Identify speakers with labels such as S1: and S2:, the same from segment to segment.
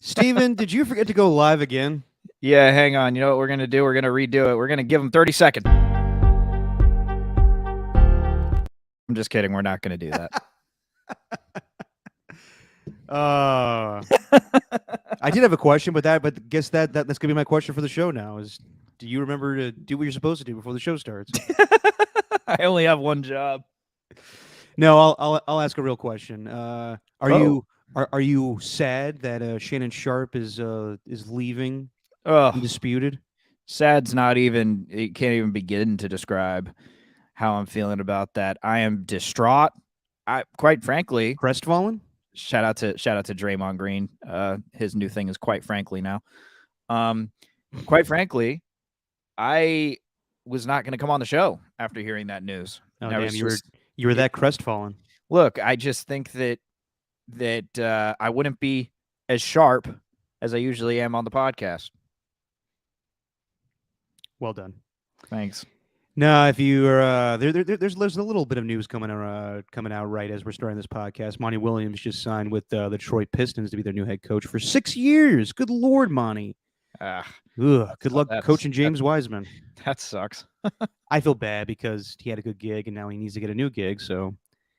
S1: Steven, did you forget to go live again?
S2: Yeah, hang on. You know what we're going to do? We're going to redo it. We're going to give him 30 seconds. I'm just kidding. We're not going to do that.
S1: I did have a question, but guess that's gonna be my question for the show now. Is do you remember to do what you're supposed to do before the show starts?
S2: I only have one job.
S1: No, I'll ask a real question. Are
S2: Oh.
S1: you are you sad that Shannon Sharp is leaving
S2: Oh,
S1: undisputed?
S2: sad's not even, it can't even begin to describe how I'm feeling about that. I am distraught. I, quite frankly,
S1: Crestfallen?
S2: shout out to Draymond Green. His new thing is quite frankly now. Quite frankly, I was not going to come on the show after hearing that news.
S1: Oh
S2: I
S1: damn,
S2: was
S1: you were that crestfallen.
S2: look, I just think that I wouldn't be as sharp as I usually am on the podcast.
S1: Well done.
S2: Thanks.
S1: No, if you are there's a little bit of news coming out right as we're starting this podcast. Monty Williams just signed with the Detroit Pistons to be their new head coach for 6 years. Good Lord, Monty.
S2: Ugh,
S1: Good luck coaching James Wiseman.
S2: that sucks.
S1: I feel bad because he had a good gig and now he needs to get a new gig. So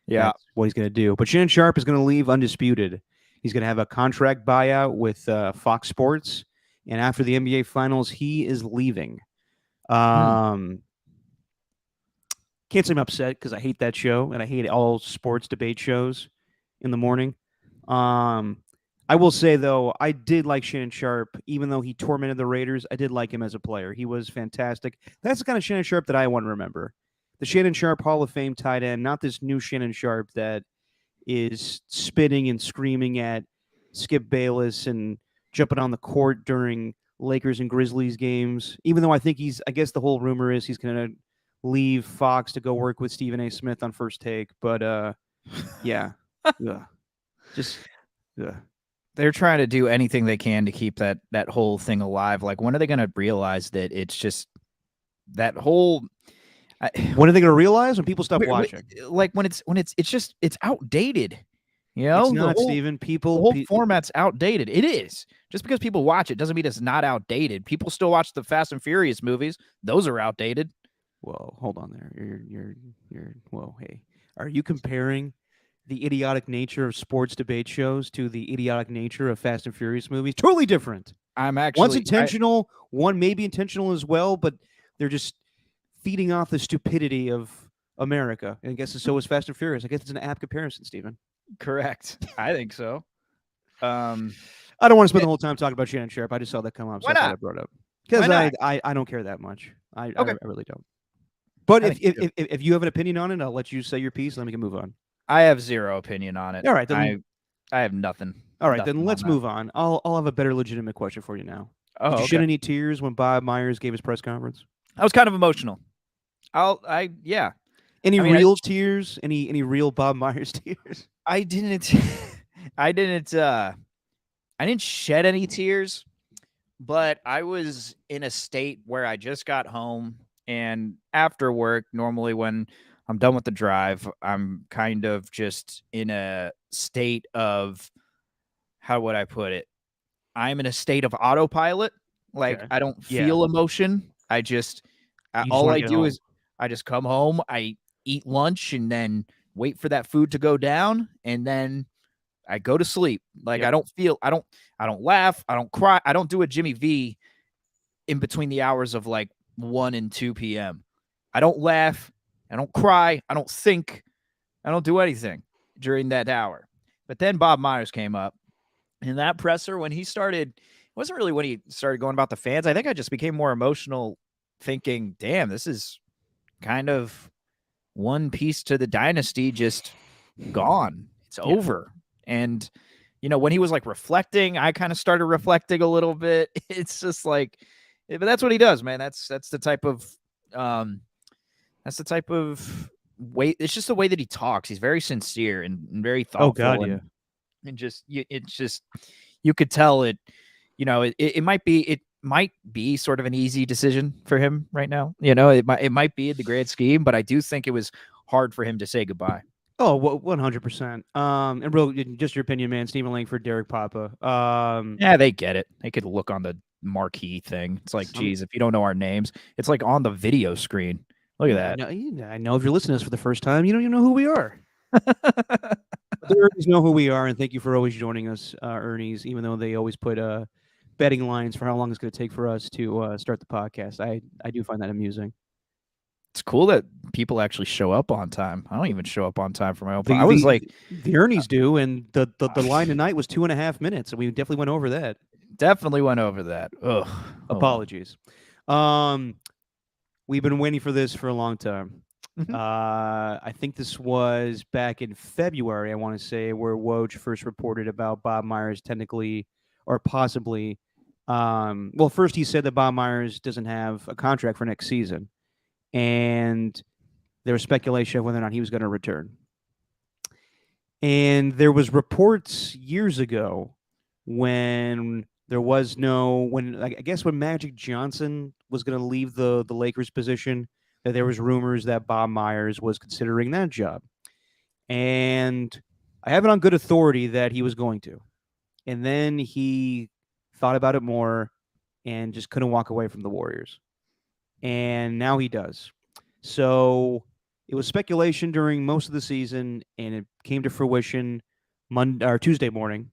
S2: Yeah.
S1: that's what he's going to do. But Shannon Sharp is going to leave undisputed. He's going to have a contract buyout with Fox Sports, and after the NBA Finals, he is leaving. Can't say I'm upset because I hate that show and I hate all sports debate shows in the morning. I will say though, I did like Shannon Sharp, even though he tormented the Raiders. I did like him as a player. He was fantastic. That's the kind of Shannon Sharp that I want to remember. The Shannon Sharp Hall of Fame tight end, not this new Shannon Sharp that is spitting and screaming at Skip Bayless and jumping on the court during Lakers and Grizzlies games. Even though I think I guess the whole rumor is he's going to leave Fox to go work with Stephen A. Smith on First Take. But yeah, just.
S2: They're trying to do anything they can to keep that whole thing alive. Like, when are they going to realize that it's just that whole?
S1: When are they going to realize? When people stop watching?
S2: Like when it's outdated. You know,
S1: it's not, Steven.
S2: The whole format's outdated. It is. Just because people watch it doesn't mean it's not outdated. People still watch the Fast and Furious movies. Those are outdated.
S1: Whoa, hold on there. You're. Whoa, hey, are you comparing the idiotic nature of sports debate shows to the idiotic nature of Fast and Furious movies? Totally different.
S2: I'm actually
S1: one's intentional, one may be intentional as well, but they're just feeding off the stupidity of America. And I guess so is Fast and Furious. I guess it's an apt comparison, Steven.
S2: Correct. I think so.
S1: I don't want to spend the whole time talking about Shannon Sharp. I just saw that come up.
S2: Why not?
S1: I brought it up because I don't care that much. I really don't. But if you have an opinion on it, I'll let you say your piece. Then we can move on.
S2: I have zero opinion on it.
S1: All right, then
S2: I have nothing.
S1: All right, then let's move on. I'll have a better legitimate question for you now.
S2: Oh,
S1: Did you shed any tears when Bob Myers gave his press conference?
S2: I was kind of emotional. Yeah.
S1: Any real tears? Any real Bob Myers tears?
S2: I didn't shed any tears, but I was in a state where I just got home, and after work, normally when I'm done with the drive, I'm kind of just in a state of, how would I put it? I'm in a state of autopilot. Like, I don't feel emotion. I just all I do is I just come home, I eat lunch, and then wait for that food to go down, and then I go to sleep. Like, I don't laugh, I don't cry, I don't do a Jimmy V in between the hours of like 1 and 2 p.m. I don't laugh, I don't cry, I don't think, I don't do anything during that hour. But then Bob Myers came up, and that presser, when he started, it wasn't really when he started going about the fans. I think I just became more emotional, thinking, damn, this is kind of one piece to the dynasty just gone. It's over. And, you know, when he was like reflecting, I kind of started reflecting a little bit. It's just like, but that's what he does, man. That's the type of way. It's just the way that he talks. He's very sincere and very thoughtful.
S1: Oh God, yeah.
S2: And just, it's just, you could tell it, you know, it might be sort of an easy decision for him right now. You know, it might be in the grand scheme, but I do think it was hard for him to say goodbye.
S1: Oh, 100%. And real, just your opinion, man. Stephen Langford, Derek Papa.
S2: Yeah, they get it. They could look on the marquee thing. It's like,
S1: Some,
S2: geez, if you don't know our names, it's like on the video screen. Look
S1: yeah,
S2: at
S1: I know if you're listening to this for the first time, you don't even know who we are.
S2: that.
S1: But the Ernies know who we are, and thank you for always joining us, Ernies. Even though they always put betting lines for how long it's going to take for us to start the podcast, I do find that amusing.
S2: It's cool that people actually show up on time. I don't even show up on time for my own.
S1: The
S2: I was
S1: the
S2: like,
S1: the Ernies do, and the line tonight was 2.5 minutes, and we definitely went over that.
S2: definitely went over that. Ugh. Oh, well.
S1: Apologies. We've been waiting for this for a long time.
S2: Mhm.
S1: I think this was back in February, I want to say, where Woj first reported about Bob Myers technically or possibly. Well, first he said that Bob Myers doesn't have a contract for next season, and there was speculation of whether or not he was going to return. And there was reports years ago when there was no when I guess when Magic Johnson was going to leave the Lakers position, that there was rumors that Bob Myers was considering that job. And I have it on good authority that he was going to. And then he thought about it more and just couldn't walk away from the Warriors. And now he does. So it was speculation during most of the season, and it came to fruition Monday or Tuesday morning.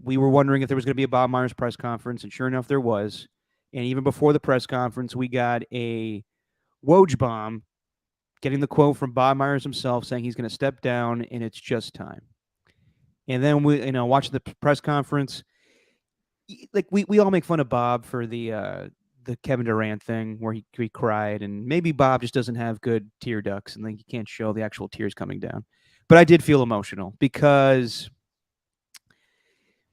S1: We were wondering if there was going to be a Bob Myers press conference, and sure enough, there was. And even before the press conference, we got a Woj bomb, getting the quote from Bob Myers himself saying he's going to step down and it's just time. And then watching the press conference, like we all make fun of Bob for the Kevin Durant thing where he cried, and maybe Bob just doesn't have good tear ducts and like he can't show the actual tears coming down. But I did feel emotional because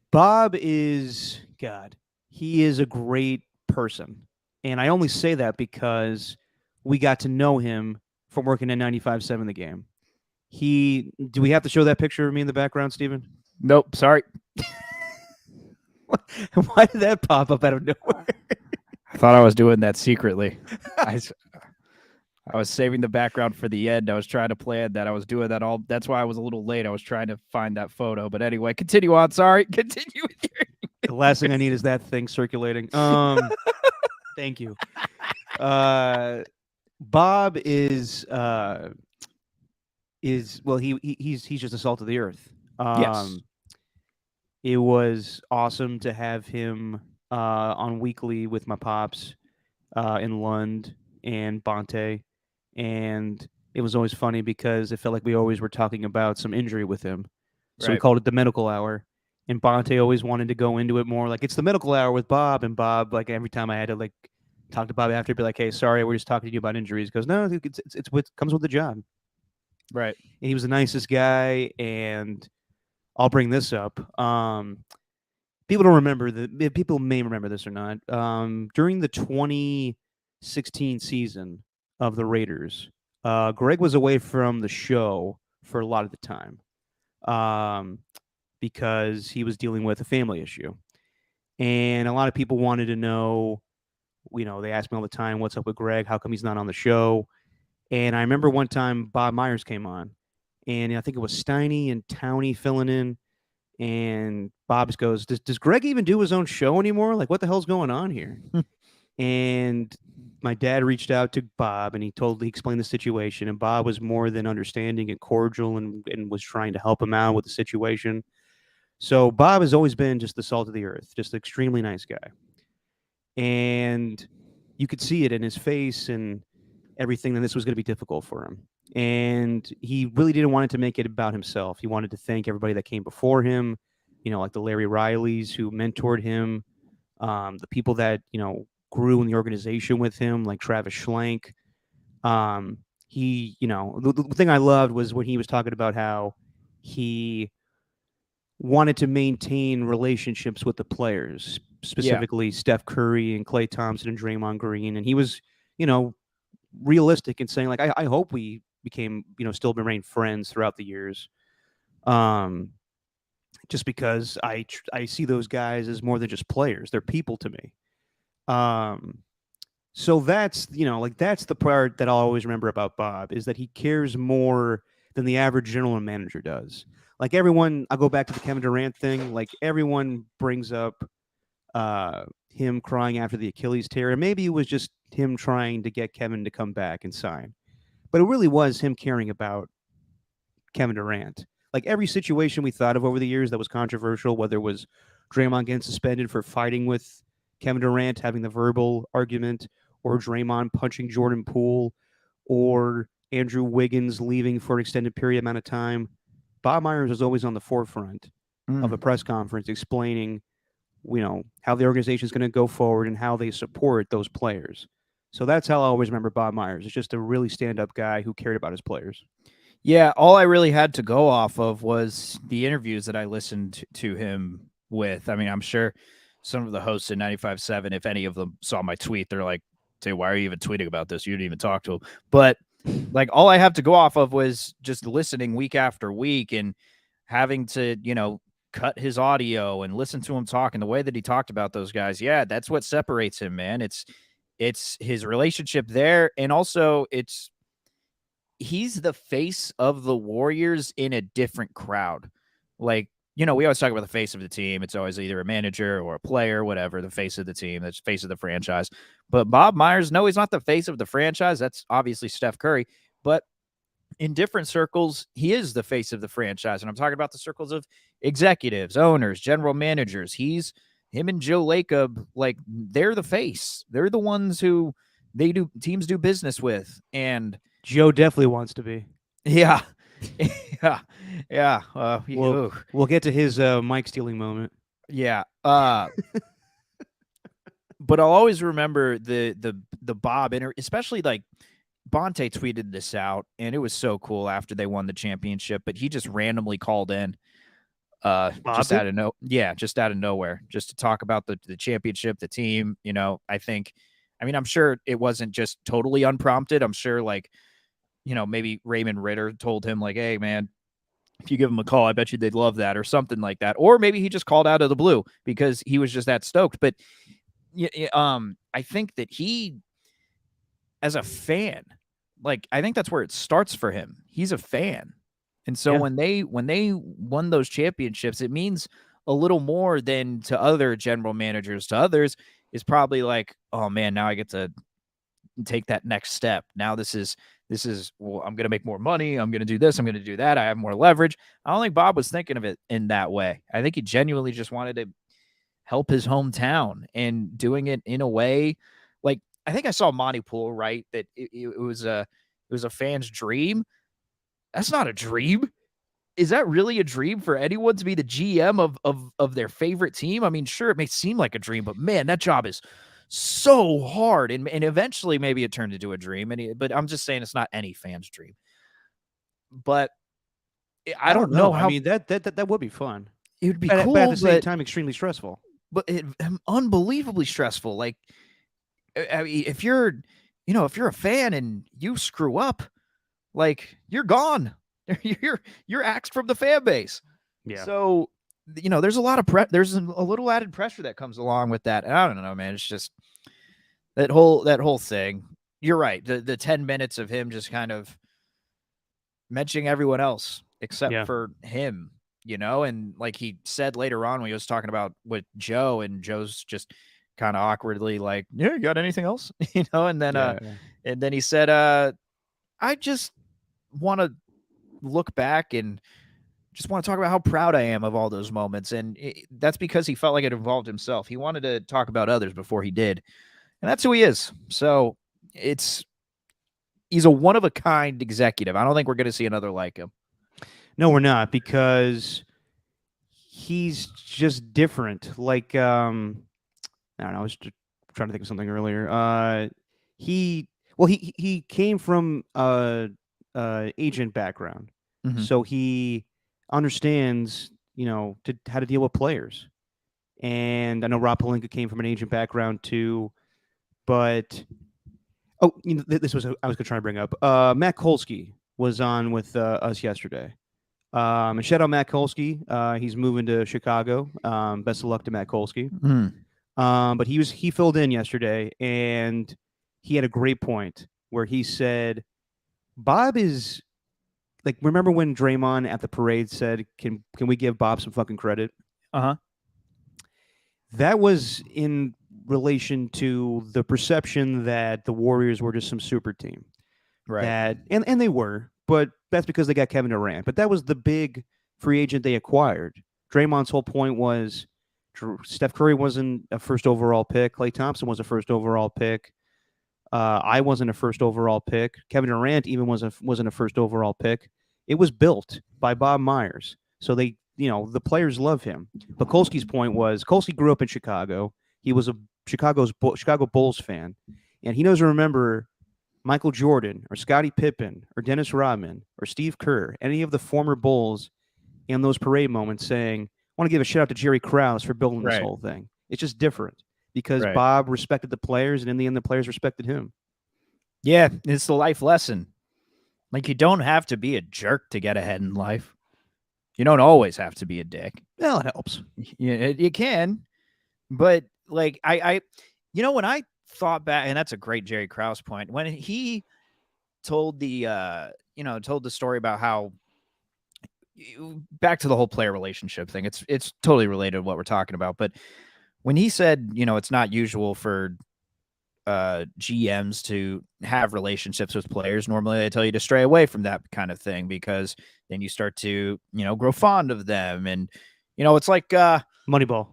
S1: Bob is God. He is a great person. And I only say that because we got to know him from working at 95.7 The Game. Do we have to show that picture of me in the background, Steven?
S2: Nope. Sorry.
S1: Why did that pop up out of nowhere?
S2: I thought I was doing that secretly. I was saving the background for the end. I was trying to plan that. I was doing that all. That's why I was a little late. I was trying to find that photo. But anyway, continue on. Sorry. Continue with your.
S1: The last thing I need is that thing circulating. Thank you. Bob is well, he's just the salt of the earth.
S2: Yes.
S1: It was awesome to have him on weekly with my pops in Lund and Bonte, and it was always funny because it felt like we always were talking about some injury with him. So we
S2: Right.
S1: called it the medical hour. And Bonte always wanted to go into it more like it's the medical hour with Bob. And Bob, like every time I had to like talk to Bob after, be like, "Hey, sorry, we're just talking to you about injuries." He goes, "No, it's what comes with the job."
S2: Right.
S1: And he was the nicest guy. And I'll bring this up. People don't remember that. People may remember this or not. During the 2016 season of the Raiders, Greg was away from the show for a lot of the time. Because he was dealing with a family issue. And a lot of people wanted to know, they asked me all the time, what's up with Greg? How come he's not on the show? And I remember one time Bob Myers came on, and I think it was Steiny and Towney filling in. And Bob just goes, does Greg even do his own show anymore? Like, what the hell's going on here? And my dad reached out to Bob, and he explained the situation. And Bob was more than understanding and cordial and was trying to help him out with the situation. So Bob has always been just the salt of the earth, just an extremely nice guy. And you could see it in his face and everything that this was going to be difficult for him. And he really didn't want it to make it about himself. He wanted to thank everybody that came before him, like the Larry Rileys who mentored him, the people that, grew in the organization with him, like Travis Schlenk. The thing I loved was when he was talking about how he wanted to maintain relationships with the players, specifically Steph Curry and Klay Thompson and Draymond Green. And he was, realistic in saying, like, I hope we became, still remain friends throughout the years. Just because I see those guys as more than just players. They're people to me. So that's, that's the part that I'll always remember about Bob, is that he cares more than the average general manager does. Like everyone, I'll go back to the Kevin Durant thing. Like everyone brings up him crying after the Achilles tear, and maybe it was just him trying to get Kevin to come back and sign. But it really was him caring about Kevin Durant. Like every situation we thought of over the years that was controversial, whether it was Draymond getting suspended for fighting with Kevin Durant, having the verbal argument, or Draymond punching Jordan Poole, or Andrew Wiggins leaving for an extended period amount of time, Bob Myers was always on the forefront of a press conference explaining, how the organization is going to go forward and how they support those players. So that's how I always remember Bob Myers. It's just a really stand-up guy who cared about his players.
S2: Yeah, all I really had to go off of was the interviews that I listened to him with. I mean, I'm sure some of the hosts in 95.7, if any of them saw my tweet, they're like, "Say, why are you even tweeting about this? You didn't even talk to him." But like, all I have to go off of was just listening week after week and having to, cut his audio and listen to him talk and the way that he talked about those guys. Yeah, that's what separates him, man. It's his relationship there, and also he's the face of the Warriors in a different crowd. Like, we always talk about the face of the team. It's always either a manager or a player, whatever, the face of the team, that's face of the franchise. But Bob Myers, no, he's not the face of the franchise. That's obviously Steph Curry. But in different circles, he is the face of the franchise. And I'm talking about the circles of executives, owners, general managers. Him and Joe Lacob, like, they're the face. They're the ones who teams do business with. And
S1: Joe definitely wants to be.
S2: yeah. Yeah.
S1: We'll get to his mic stealing moment.
S2: Yeah. But I'll always remember the Bob especially like Bonte tweeted this out, and it was so cool after they won the championship. But he just randomly called in, just out of nowhere, just to talk about the championship, the team. I'm sure it wasn't just totally unprompted. I'm sure maybe Raymond Ritter told him like, "Hey, man, if you give him a call, I bet you they'd love that," or something like that. Or maybe he just called out of the blue because he was just that stoked. But I think that he, as a fan, like, I think that's where it starts for him. He's a fan. And so
S1: Yeah.
S2: when they won those championships, it means a little more than to other general managers. To others, is probably like, "Oh man, now I get to take that next step. Now this is well, I'm going to make more money. I'm going to do this. I'm going to do that. I have more leverage." I don't think Bob was thinking of it in that way. I think he genuinely just wanted to help his hometown, and doing it in a way like, I think I saw Monty Poole write that it was a fan's dream. That's not a dream. Is that really a dream for anyone to be the GM of their favorite team? I mean, sure, it may seem like a dream, but man, that job is so hard. And eventually maybe it turned into a dream. But I'm just saying it's not any fan's dream. But I don't know how.
S1: I mean, that would be fun.
S2: It would be
S1: But
S2: cool,
S1: at the same time, extremely stressful.
S2: but unbelievably stressful. Like, I mean, if you're a fan and you screw up, like, you're gone. You're axed from the fan base.
S1: Yeah.
S2: So, there's a lot of there's a little added pressure that comes along with that. And I don't know, man. It's just that whole thing. You're right. The 10 minutes of him just kind of mentioning everyone else except for him, and like he said later on when he was talking about with Joe, and Joe's just kind of awkwardly like, "Yeah, you got anything else?" And then and then he said, "I just want to look back and just want to talk about how proud I am of all those moments." And that's because he felt like it involved himself. He wanted to talk about others before he did. And that's who he is. So he's a one-of-a-kind executive. I don't think we're going to see another like him.
S1: No, we're not, because he's just different. Like, I don't know. I was just trying to think of something earlier. He came from agent background, so he understands, how to deal with players. And I know Rob Pelinka came from an agent background too, but this was I was going to try to bring up. Matt Kolsky was on with us yesterday. And shout out Matt Kolsky. He's moving to Chicago. Best of luck to Matt Kolsky. But he filled in yesterday, and he had a great point where he said Bob is like remember when Draymond at the parade said, "Can we give Bob some fucking credit?"
S2: Uh-huh.
S1: That was in relation to the perception that the Warriors were just some super team.
S2: Right.
S1: That and they were, but that's because they got Kevin Durant. But that was the big free agent they acquired. Draymond's whole point was Steph Curry wasn't a first overall pick. Klay Thompson was a first overall pick. I wasn't a first overall pick. Kevin Durant even wasn't a first overall pick. It was built by Bob Myers, so they, the players love him. But Kolsky's point was Kolsky grew up in Chicago. He was a Chicago Bulls fan, and he doesn't remember Michael Jordan or Scottie Pippen or Dennis Rodman or Steve Kerr, any of the former Bulls in those parade moments saying, I want to give a shout out to Jerry Krause for building this
S2: Right.
S1: whole thing. It's just different because
S2: Right.
S1: Bob respected the players, and in the end, the players respected him.
S2: Yeah, it's the life lesson. Like, you don't have to be a jerk to get ahead in life. You don't always have to be a dick.
S1: Well, it helps.
S2: You can, but like when I thought back, and that's a great Jerry Krause point, when he told told the story about how, back to the whole player relationship thing. It's totally related to what we're talking about, but when he said, it's not usual for GMs to have relationships with players, normally they tell you to stray away from that kind of thing because then you start to, grow fond of them. And, it's like
S1: Moneyball.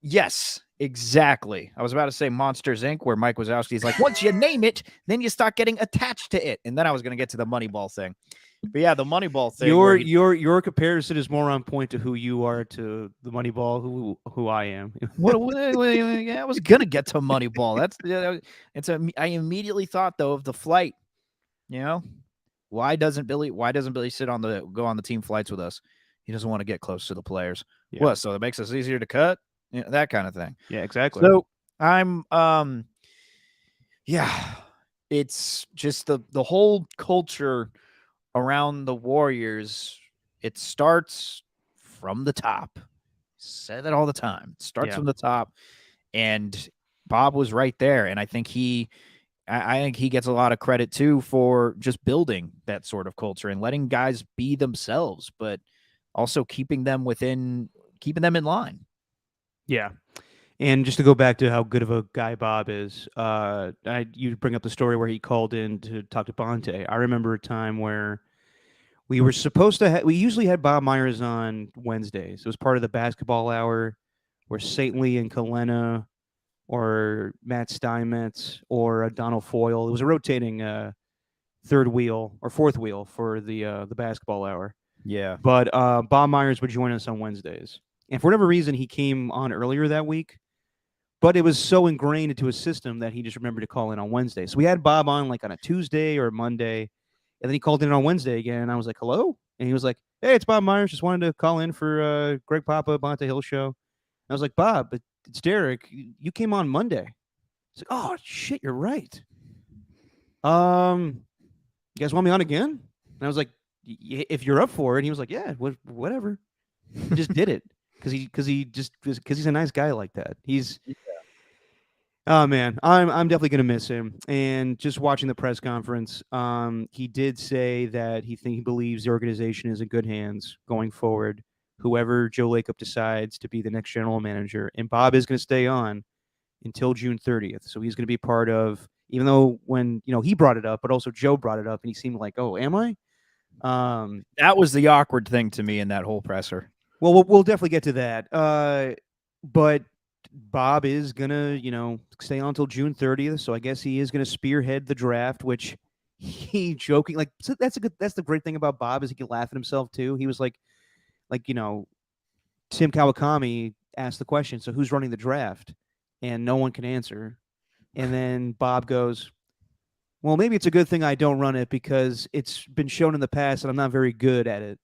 S2: Yes, exactly. I was about to say Monsters Inc., where Mike Wazowski's like, once you name it, then you start getting attached to it. And then I was going to get to the Moneyball thing. But yeah, the Moneyball thing.
S1: Your comparison is more on point to who you are to the Moneyball, who I am.
S2: Yeah, I was gonna get to Moneyball. I immediately thought though of the flight. Why doesn't Billy go on the team flights with us? He doesn't want to get close to the players.
S1: Yeah.
S2: What? So it makes us easier to cut. That kind of thing.
S1: Yeah, exactly.
S2: So I'm yeah, it's just the whole culture around the Warriors. It starts from the top. Say that all the time. It starts from the top, and Bob was right there. And I think I think he gets a lot of credit too for just building that sort of culture and letting guys be themselves, but also keeping them in line.
S1: Yeah. And just to go back to how good of a guy Bob is, you bring up the story where he called in to talk to Bonte. I remember a time where we were supposed to we usually had Bob Myers on Wednesdays. It was part of the basketball hour where St. Lee and Kalena or Matt Steinmetz or Donald Foyle. It was a rotating third wheel or fourth wheel for the basketball hour.
S2: Yeah.
S1: But Bob Myers would join us on Wednesdays. And for whatever reason, he came on earlier that week. But it was so ingrained into his system that he just remembered to call in on Wednesday. So we had Bob on like on a Tuesday or Monday. And then he called in on Wednesday again. And I was like, hello? And he was like, hey, it's Bob Myers. Just wanted to call in for Greg Papa, Bonte Hill show. And I was like, Bob, it's Derek. You came on Monday. He's like, oh, shit, you're right. You guys want me on again? And I was like, if you're up for it. And he was like, yeah, whatever. He just did it because he's a nice guy like that. Oh man, I'm definitely gonna miss him. And just watching the press conference, he did say that he believes the organization is in good hands going forward. Whoever Joe Lacob decides to be the next general manager, and Bob is going to stay on until June 30th. So he's going to be part of, even though when he brought it up, but also Joe brought it up, and he seemed like, oh, am I?
S2: That was the awkward thing to me in that whole presser.
S1: Well, we'll definitely get to that. But Bob is gonna, stay on until June 30th. So I guess he is gonna spearhead the draft, which he joking like so that's the great thing about Bob is he can laugh at himself too. He was like Tim Kawakami asked the question, so who's running the draft? And no one can answer. And then Bob goes, well, maybe it's a good thing I don't run it because it's been shown in the past that I'm not very good at it.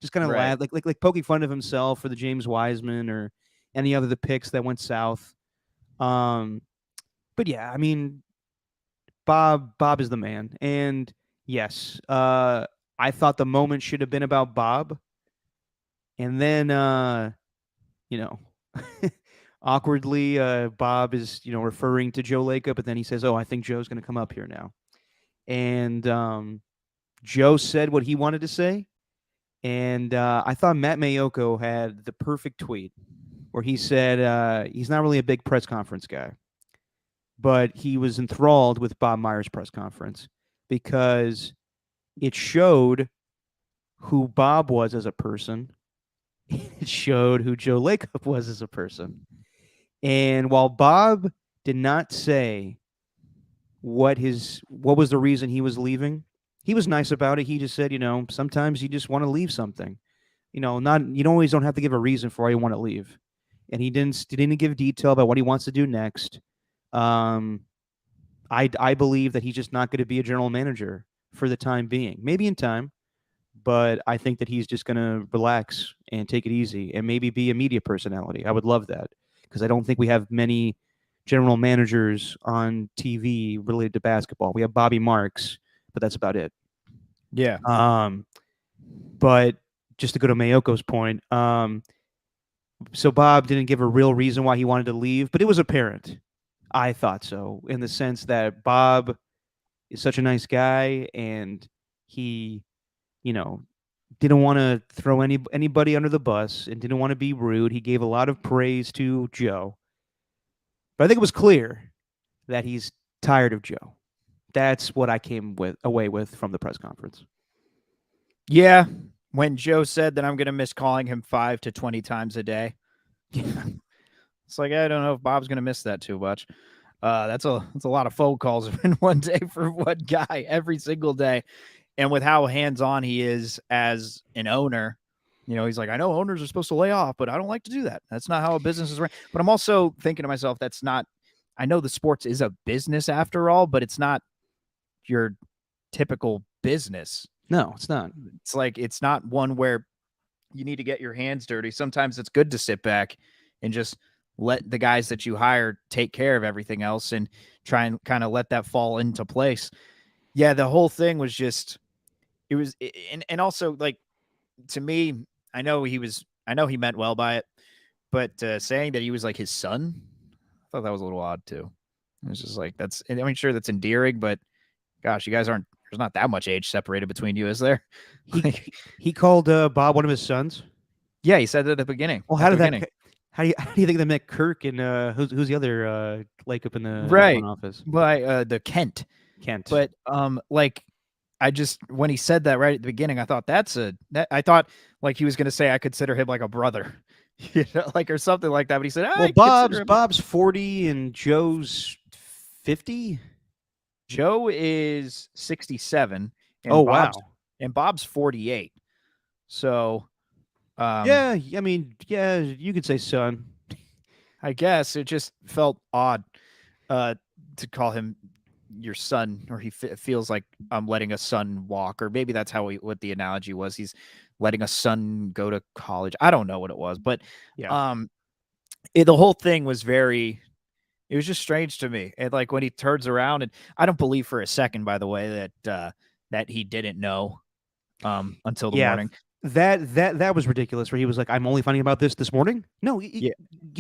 S1: Just kind of laugh, like poking fun of himself for the James Wiseman or any other the picks that went south. But yeah, I mean, Bob is the man. And yes, I thought the moment should have been about Bob. And then, awkwardly, Bob is, referring to Joe Lacob, but then he says, oh, I think Joe's going to come up here now. And Joe said what he wanted to say, and I thought Matt Mayoko had the perfect tweet where he said he's not really a big press conference guy, but he was enthralled with Bob Myers' press conference because it showed who Bob was as a person. It showed who Joe Lacob was as a person. And while Bob did not say what was the reason he was leaving, he was nice about it. He just said, sometimes you just want to leave something. Not you don't always don't have to give a reason for why you want to leave. And he didn't give detail about what he wants to do next. Um, I believe that he's just not going to be a general manager for the time being. Maybe in time, but I think that he's just going to relax and take it easy and maybe be a media personality. I would love that because I don't think we have many general managers on TV related to basketball. We have Bobby Marks, but that's about it.
S2: Yeah.
S1: But just to go to Mayoko's point, so Bob didn't give a real reason why he wanted to leave, but it was apparent. I thought so, in the sense that Bob is such a nice guy, and he, you know, didn't want to throw anybody under the bus and didn't want to be rude. He gave a lot of praise to Joe, but I think it was clear that he's tired of Joe. That's what I came away with from the press conference.
S2: Yeah. When Joe said that I'm going to miss calling him 5 to 20 times a day.
S1: Yeah.
S2: It's like, I don't know if Bob's going to miss that too much. That's a lot of phone calls in one day for one guy every single day. And with how hands-on he is as an owner, he's like, I know owners are supposed to lay off, but I don't like to do that. That's not how a business is run. But I'm also thinking to myself, I know the sports is a business after all, but it's not your typical business.
S1: No, it's not.
S2: It's like, it's not one where you need to get your hands dirty. Sometimes it's good to sit back and just let the guys that you hire take care of everything else and try and kind of let that fall into place. Yeah, the whole thing was just, it was, and also, like, to me, I know he meant well by it, but saying that he was like his son, I thought that was a little odd too. It was just like, sure, that's endearing, but gosh, you guys there's not that much age separated between you, is there?
S1: He called Bob one of his sons.
S2: Yeah, he said that at the beginning.
S1: Well, how do you think they met Kirk and who's the other Lake up in the front office?
S2: By the Kent. But when he said that right at the beginning, I thought I thought like he was going to say I consider him like a brother, or something like that. But he said,
S1: well, Bob's 40 and Joe's 50.
S2: Joe is 67.
S1: And wow.
S2: And Bob's 48. So,
S1: yeah, I mean, yeah, you could say son.
S2: I guess it just felt odd to call him your son, or he feels like I'm letting a son walk, or maybe that's what the analogy was. He's letting a son go to college. I don't know what it was, but
S1: yeah.
S2: The whole thing was it was just strange to me. And like when he turns around, and I don't believe for a second, by the way, that he didn't know until the morning.
S1: That was ridiculous. Where he was like, "I'm only finding about this morning." No, you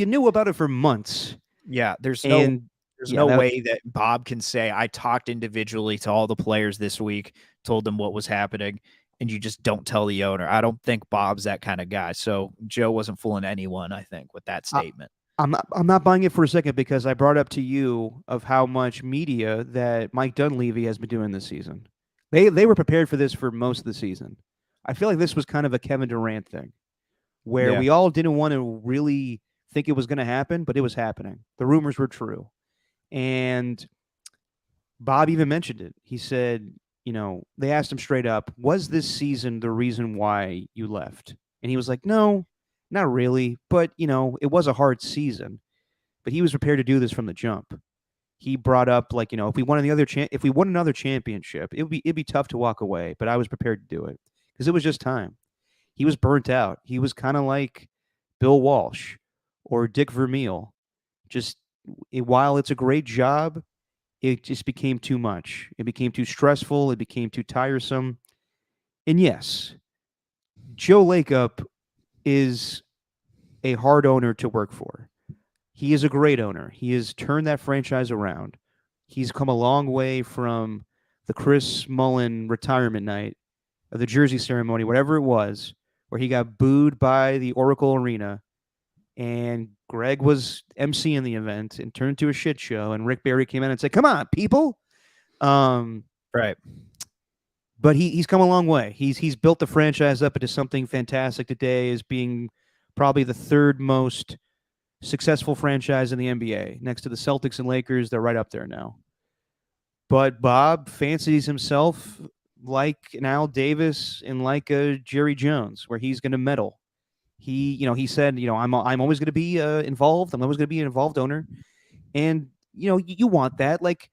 S1: knew about it for months.
S2: Yeah, there's no way that Bob can say, I talked individually to all the players this week, told them what was happening, and you just don't tell the owner. I don't think Bob's that kind of guy. So Joe wasn't fooling anyone, I think, with that statement.
S1: I'm not buying it for a second, because I brought up to you of how much media that Mike Dunleavy has been doing this season. They were prepared for this for most of the season. I feel like this was kind of a Kevin Durant thing, where we all didn't want to really think it was going to happen, but it was happening. The rumors were true. And Bob even mentioned it. He said, they asked him straight up, was this season the reason why you left? And he was like, no, not really. But, it was a hard season. But he was prepared to do this from the jump. He brought up, like, if we won another championship, it'd be tough to walk away. But I was prepared to do it because it was just time. He was burnt out. He was kind of like Bill Walsh or Dick Vermeil. While it's a great job, it just became too much. It became too stressful. It became too tiresome. And yes, Joe Lacob is a hard owner to work for. He is a great owner. He has turned that franchise around. He's come a long way from the Chris Mullen retirement night of the jersey ceremony, whatever it was, where he got booed by the Oracle Arena, and Greg was emceeing the event and turned to a shit show, and Rick Barry came in and said, "Come on, people."
S2: Right.
S1: But he's come a long way. He's built the franchise up into something fantastic today, as being probably the third most successful franchise in the NBA. Next to the Celtics and Lakers, they're right up there now. But Bob fancies himself like an Al Davis and like a Jerry Jones, where he's going to meddle. He said, I'm always going to be involved. I'm always going to be an involved owner, and you want that. Like,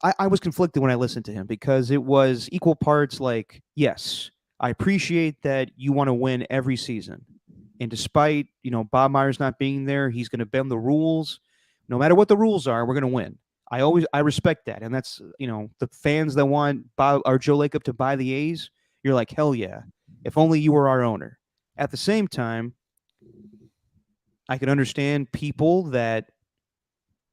S1: I was conflicted when I listened to him, because it was equal parts like, yes, I appreciate that you want to win every season, and despite Bob Myers not being there, he's going to bend the rules. No matter what the rules are, we're going to win. I respect that, and that's the fans that want Bob or Joe Lacob to buy the A's. You're like, hell yeah! If only you were our owner. At the same time, I can understand people that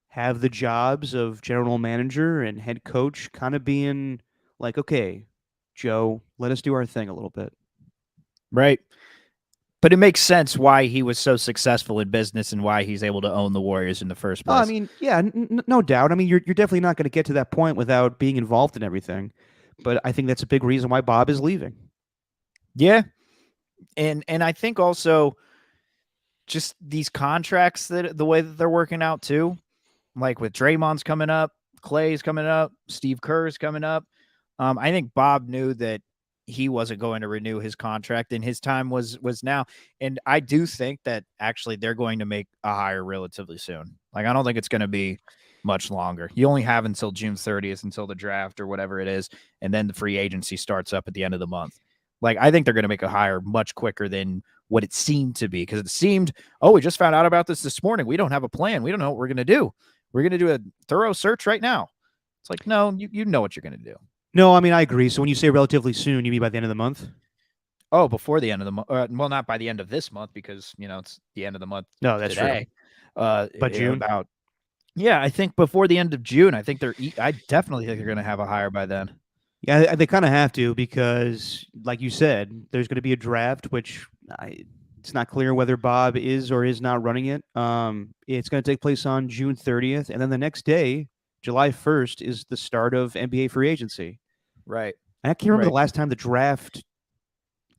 S1: have the jobs of general manager and head coach kind of being like, okay, Joe, let us do our thing a little bit.
S2: Right. But it makes sense why he was so successful in business and why he's able to own the Warriors in the first place.
S1: I mean, yeah, no doubt. I mean, you're definitely not going to get to that point without being involved in everything. But I think that's a big reason why Bob is leaving.
S2: Yeah. And I think also just these contracts, that the way that they're working out too, like with Draymond's coming up, Clay's coming up, Steve Kerr's coming up. I think Bob knew that he wasn't going to renew his contract, and his time was now. And I do think that actually they're going to make a hire relatively soon. Like, I don't think it's going to be much longer. You only have until June 30th, until the draft or whatever it is, and then the free agency starts up at the end of the month. Like, I think they're going to make a hire much quicker than what it seemed to be, because it seemed, oh, we just found out about this morning. We don't have a plan. We don't know what we're going to do. We're going to do a thorough search right now. It's like, no, you know what you're going to do.
S1: No, I mean, I agree. So when you say relatively soon, you mean by the end of the month?
S2: Oh, before the end of the month. Well, not by the end of this month, because, it's the end of the month.
S1: No, that's
S2: today.
S1: True. But June?
S2: Yeah, I think before the end of June. I definitely think they're going to have a hire by then.
S1: Yeah, they kind of have to, because, like you said, there's going to be a draft, which it's not clear whether Bob is or is not running it. It's going to take place on June 30th, and then the next day, July 1st, is the start of NBA free agency.
S2: Right.
S1: And I can't remember the last time the draft,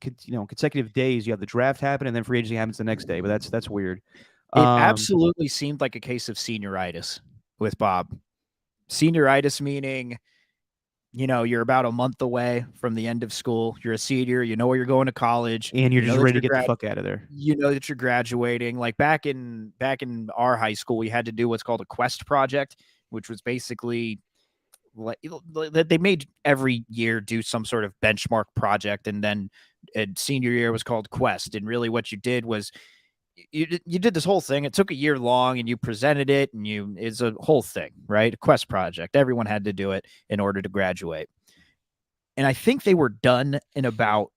S1: consecutive days, you have the draft happen and then free agency happens the next day, but that's weird.
S2: It absolutely seemed like a case of senioritis with Bob. Senioritis meaning, you're about a month away from the end of school. You're a senior. You know where you're going to college,
S1: and you're just ready to get the fuck out of there.
S2: You know that you're graduating. Like back in our high school, we had to do what's called a Quest project, which was basically like they made every year do some sort of benchmark project, and then senior year was called Quest. And really, what you did was you did this whole thing. It took a year long, and you presented it, and it's a whole thing, right? A Quest project. Everyone had to do it in order to graduate. And I think they were done in about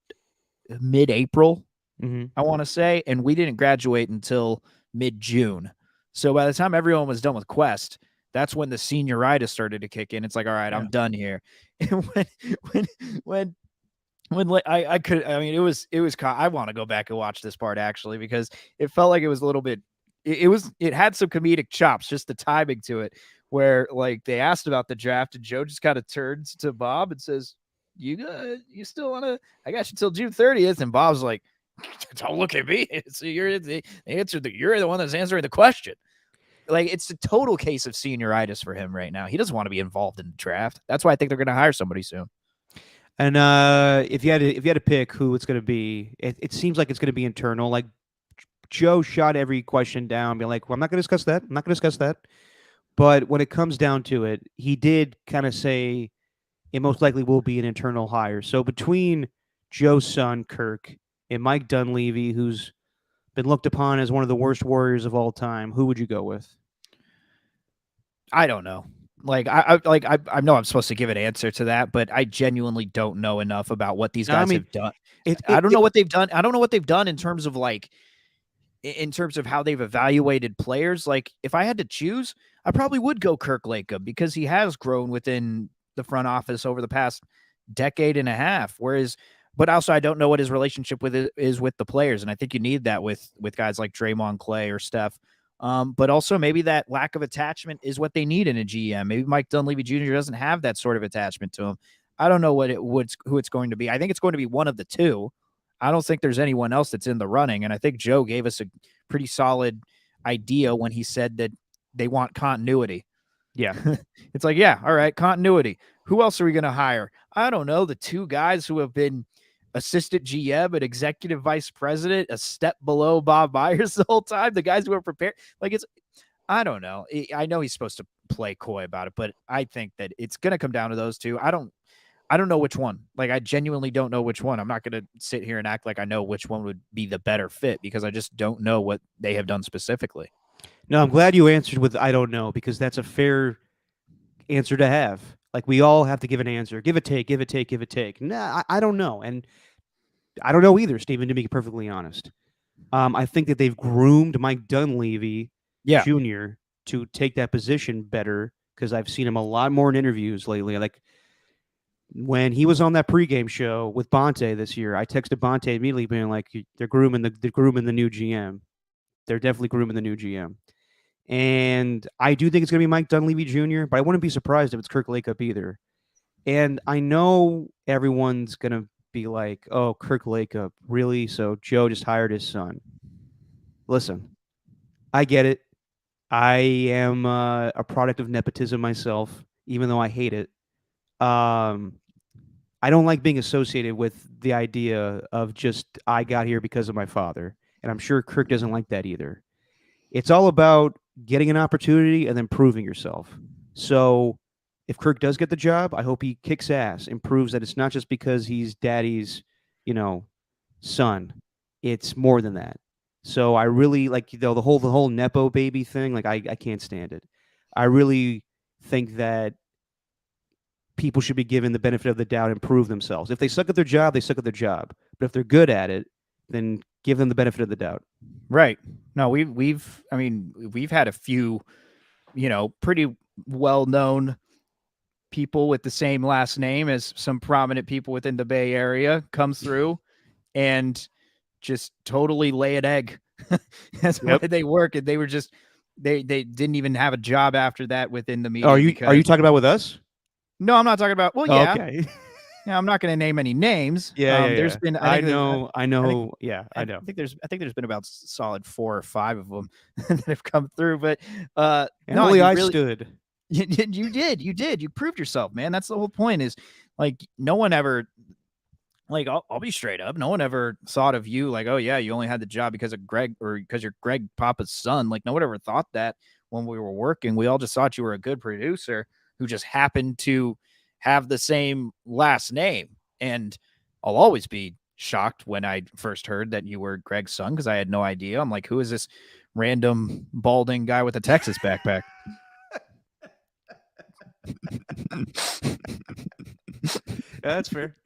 S2: mid-April, I want to say, and we didn't graduate until mid-June. So by the time everyone was done with Quest, that's when the senioritis started to kick in. It's like, all right, I'm done here. And when I could, I mean, it was, I want to go back and watch this part actually, because it felt like it was a little bit, it had some comedic chops, just the timing to it, where like they asked about the draft and Joe just kind of turns to Bob and says, you still want to, I got you till June 30th. And Bob's like, don't look at me. So you're the one that's answering the question. Like, it's a total case of senioritis for him right now. He doesn't want to be involved in the draft. That's why I think they're going to hire somebody soon.
S1: And if you had to pick who it's going to be, it seems like it's going to be internal. Like, Joe shot every question down, being like, well, I'm not going to discuss that. I'm not going to discuss that. But when it comes down to it, he did kind of say it most likely will be an internal hire. So between Joe's son, Kirk, and Mike Dunleavy, who's been looked upon as one of the worst Warriors of all time, who would you go with?
S2: I don't know. Like, I know I'm supposed to give an answer to that, but I genuinely don't know enough about what these guys have done. I don't know what they've done. I don't know what they've done in terms of how they've evaluated players. Like, if I had to choose, I probably would go Kirk Lacob, because he has grown within the front office over the past decade and a half. But also I don't know what his relationship with it is with the players, and I think you need that with guys like Draymond, Clay, or Steph. But also maybe that lack of attachment is what they need in a GM. Maybe Mike Dunleavy Jr. doesn't have that sort of attachment to him. I don't know who it's going to be. I think it's going to be one of the two. I don't think there's anyone else that's in the running, and I think Joe gave us a pretty solid idea when he said that they want continuity.
S1: Yeah.
S2: It's like, yeah, all right, continuity. Who else are we going to hire? I don't know. The two guys who have been assistant GM and executive vice president, a step below Bob Myers the whole time. The guys who are prepared, I don't know. I know he's supposed to play coy about it, but I think that it's going to come down to those two. I don't know which one. Like, I genuinely don't know which one. I'm not going to sit here and act like I know which one would be the better fit because I just don't know what they have done specifically.
S1: No, I'm glad you answered with I don't know, because that's a fair answer to have. Like, we all have to give an answer. Give a take, give a take, give a take. Nah, I don't know. And I don't know either, Stephen, to be perfectly honest. I think that they've groomed Mike Dunleavy Jr. to take that position better because I've seen him a lot more in interviews lately. Like, when he was on that pregame show with Bonte this year, I texted Bonte immediately being like, they're grooming the new GM. They're definitely grooming the new GM. And I do think it's going to be Mike Dunleavy Jr., but I wouldn't be surprised if it's Kirk Lakeup either. And I know everyone's going to be like, oh, Kirk Lakeup, really? So Joe just hired his son. Listen, I get it. I am a product of nepotism myself, even though I hate it. I don't like being associated with the idea of just I got here because of my father. And I'm sure Kirk doesn't like that either. It's all about getting an opportunity and then proving yourself. So if Kirk does get the job, I hope he kicks ass and proves that it's not just because he's daddy's, son. It's more than that. So I really like, the whole Nepo baby thing. Like, I can't stand it. I really think that people should be given the benefit of the doubt and prove themselves. If they suck at their job, they suck at their job. But if they're good at it, then give them the benefit of the doubt.
S2: Right. No, we've had a few, pretty well-known people with the same last name as some prominent people within the Bay Area come through and just totally lay an egg. That's the way they work. And they were just, they didn't even have a job after that within the media.
S1: Are you talking about with us?
S2: No, I'm not talking about. Well, yeah.
S1: Okay.
S2: Yeah, I'm not going to name any names. There's been.
S1: I know. I know.
S2: I think there's been about solid 4 or 5 of them that have come through. But no,
S1: only I stood.
S2: You did. You proved yourself, man. That's the whole point. Is like no one ever. Like I'll be straight up. No one ever thought of you like, oh yeah, you only had the job because of Greg or because you're Greg Papa's son. Like no one ever thought that when we were working. We all just thought you were a good producer who just happened to have the same last name. And I'll always be shocked when I first heard that you were Greg's son because I had no idea. I'm like, who is this random balding guy with a Texas backpack?
S1: That's fair.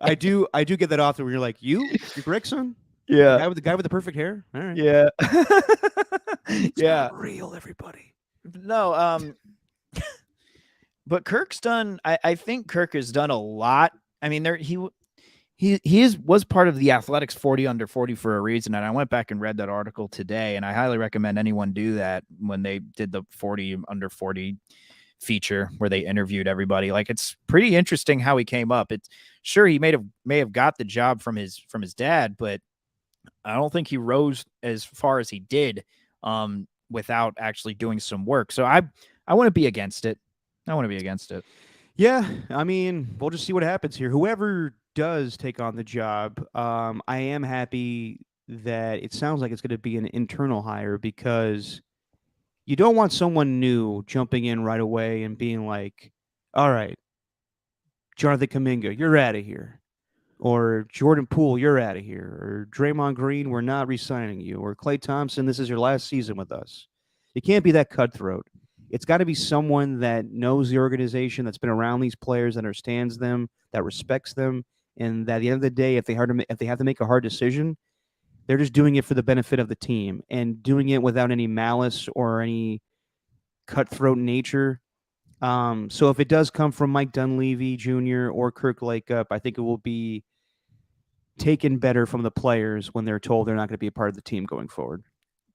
S1: I do get that often where you're like, you're Greg's son?
S2: Yeah.
S1: The guy with the perfect hair? All right.
S2: Yeah.
S1: It's not real, everybody.
S2: No, but Kirk's done. I think Kirk has done a lot. I mean, he was part of the Athletics 40 under 40 for a reason, and I went back and read that article today, and I highly recommend anyone do that when they did the 40 under 40 feature where they interviewed everybody. Like it's pretty interesting how he came up. It's sure he may have got the job from his dad, but I don't think he rose as far as he did without actually doing some work. So I want to be against it.
S1: Yeah, I mean, we'll just see what happens here. Whoever does take on the job, I am happy that it sounds like it's going to be an internal hire because you don't want someone new jumping in right away and being like, all right, Jonathan Kuminga, you're out of here. Or Jordan Poole, you're out of here. Or Draymond Green, we're not re-signing you. Or Klay Thompson, this is your last season with us. It can't be that cutthroat. It's got to be someone that knows the organization, that's been around these players, that understands them, that respects them, and that at the end of the day, if they have to make a hard decision, they're just doing it for the benefit of the team and doing it without any malice or any cutthroat nature. So if it does come from Mike Dunleavy Jr. or Kirk Lakeup, I think it will be taken better from the players when they're told they're not going to be a part of the team going forward.